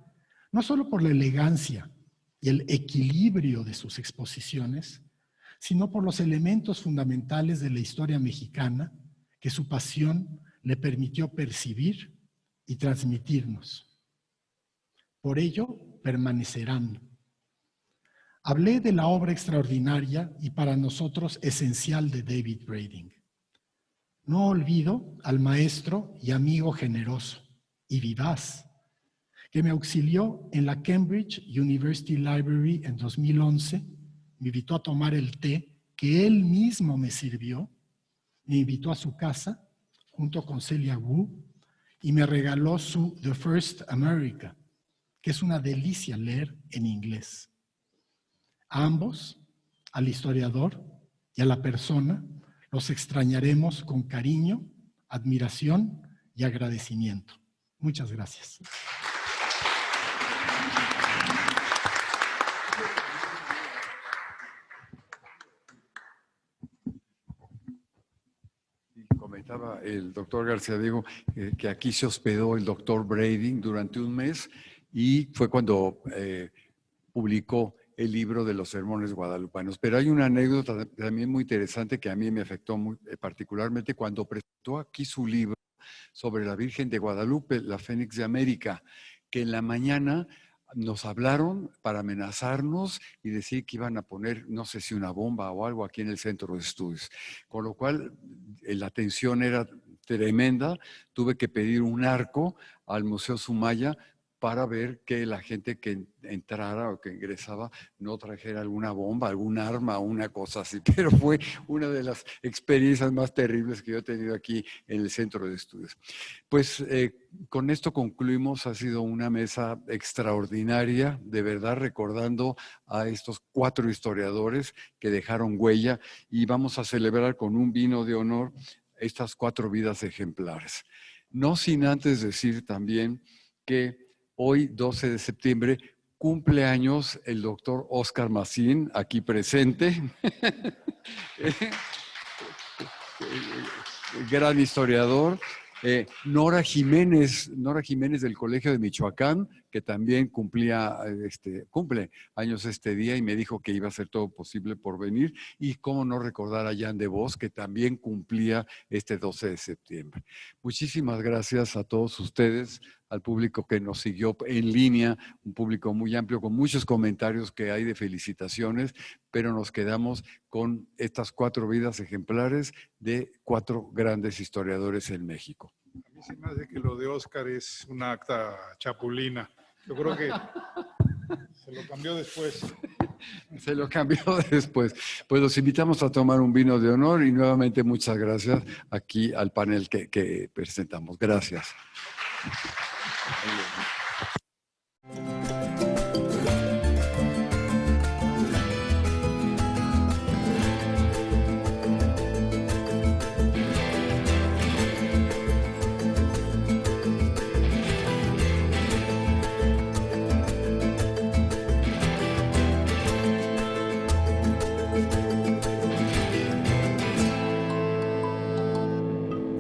no solo por la elegancia y el equilibrio de sus exposiciones, sino por los elementos fundamentales de la historia mexicana que su pasión le permitió percibir y transmitirnos. Por ello, permanecerán. Hablé de la obra extraordinaria y para nosotros esencial de David Brading. No olvido al maestro y amigo generoso y vivaz que me auxilió en la Cambridge University Library en 2011, me invitó a tomar el té que él mismo me sirvió, me invitó a su casa junto con Celia Wu y me regaló su The First America, que es una delicia leer en inglés. A ambos, al historiador y a la persona, los extrañaremos con cariño, admiración y agradecimiento. Muchas gracias. Comentaba el doctor García Diego que aquí se hospedó el doctor Brading durante un mes y fue cuando publicó el libro de los sermones guadalupanos. Pero hay una anécdota también muy interesante que a mí me afectó muy, particularmente cuando presentó aquí su libro sobre la Virgen de Guadalupe, la Fénix de América, que en la mañana nos hablaron para amenazarnos y decir que iban a poner, no sé si una bomba o algo aquí en el centro de estudios. Con lo cual, la tensión era tremenda. Tuve que pedir un arco al Museo Sumaya para ver que la gente que entrara o que ingresaba no trajera alguna bomba, algún arma, una cosa así. Pero fue una de las experiencias más terribles que yo he tenido aquí en el Centro de Estudios. Pues con esto concluimos. Ha sido una mesa extraordinaria, de verdad, recordando a estos 4 historiadores que dejaron huella, y vamos a celebrar con un vino de honor estas 4 vidas ejemplares. No sin antes decir también que hoy, 12 de septiembre, cumple años el doctor Óscar Macín, aquí presente. Gran historiador. Nora Jiménez del Colegio de Michoacán, que también cumple años este día y me dijo que iba a hacer todo posible por venir. Y cómo no recordar a Jan de Vos, que también cumplía este 12 de septiembre. Muchísimas gracias a todos ustedes, al público que nos siguió en línea, un público muy amplio con muchos comentarios que hay de felicitaciones, pero nos quedamos con estas 4 vidas ejemplares de 4 grandes historiadores en México. A mí se me hace que lo de Óscar es una acta chapulina. Yo creo que se lo cambió después. Se lo cambió después. Pues los invitamos a tomar un vino de honor y nuevamente muchas gracias aquí al panel que presentamos. Gracias.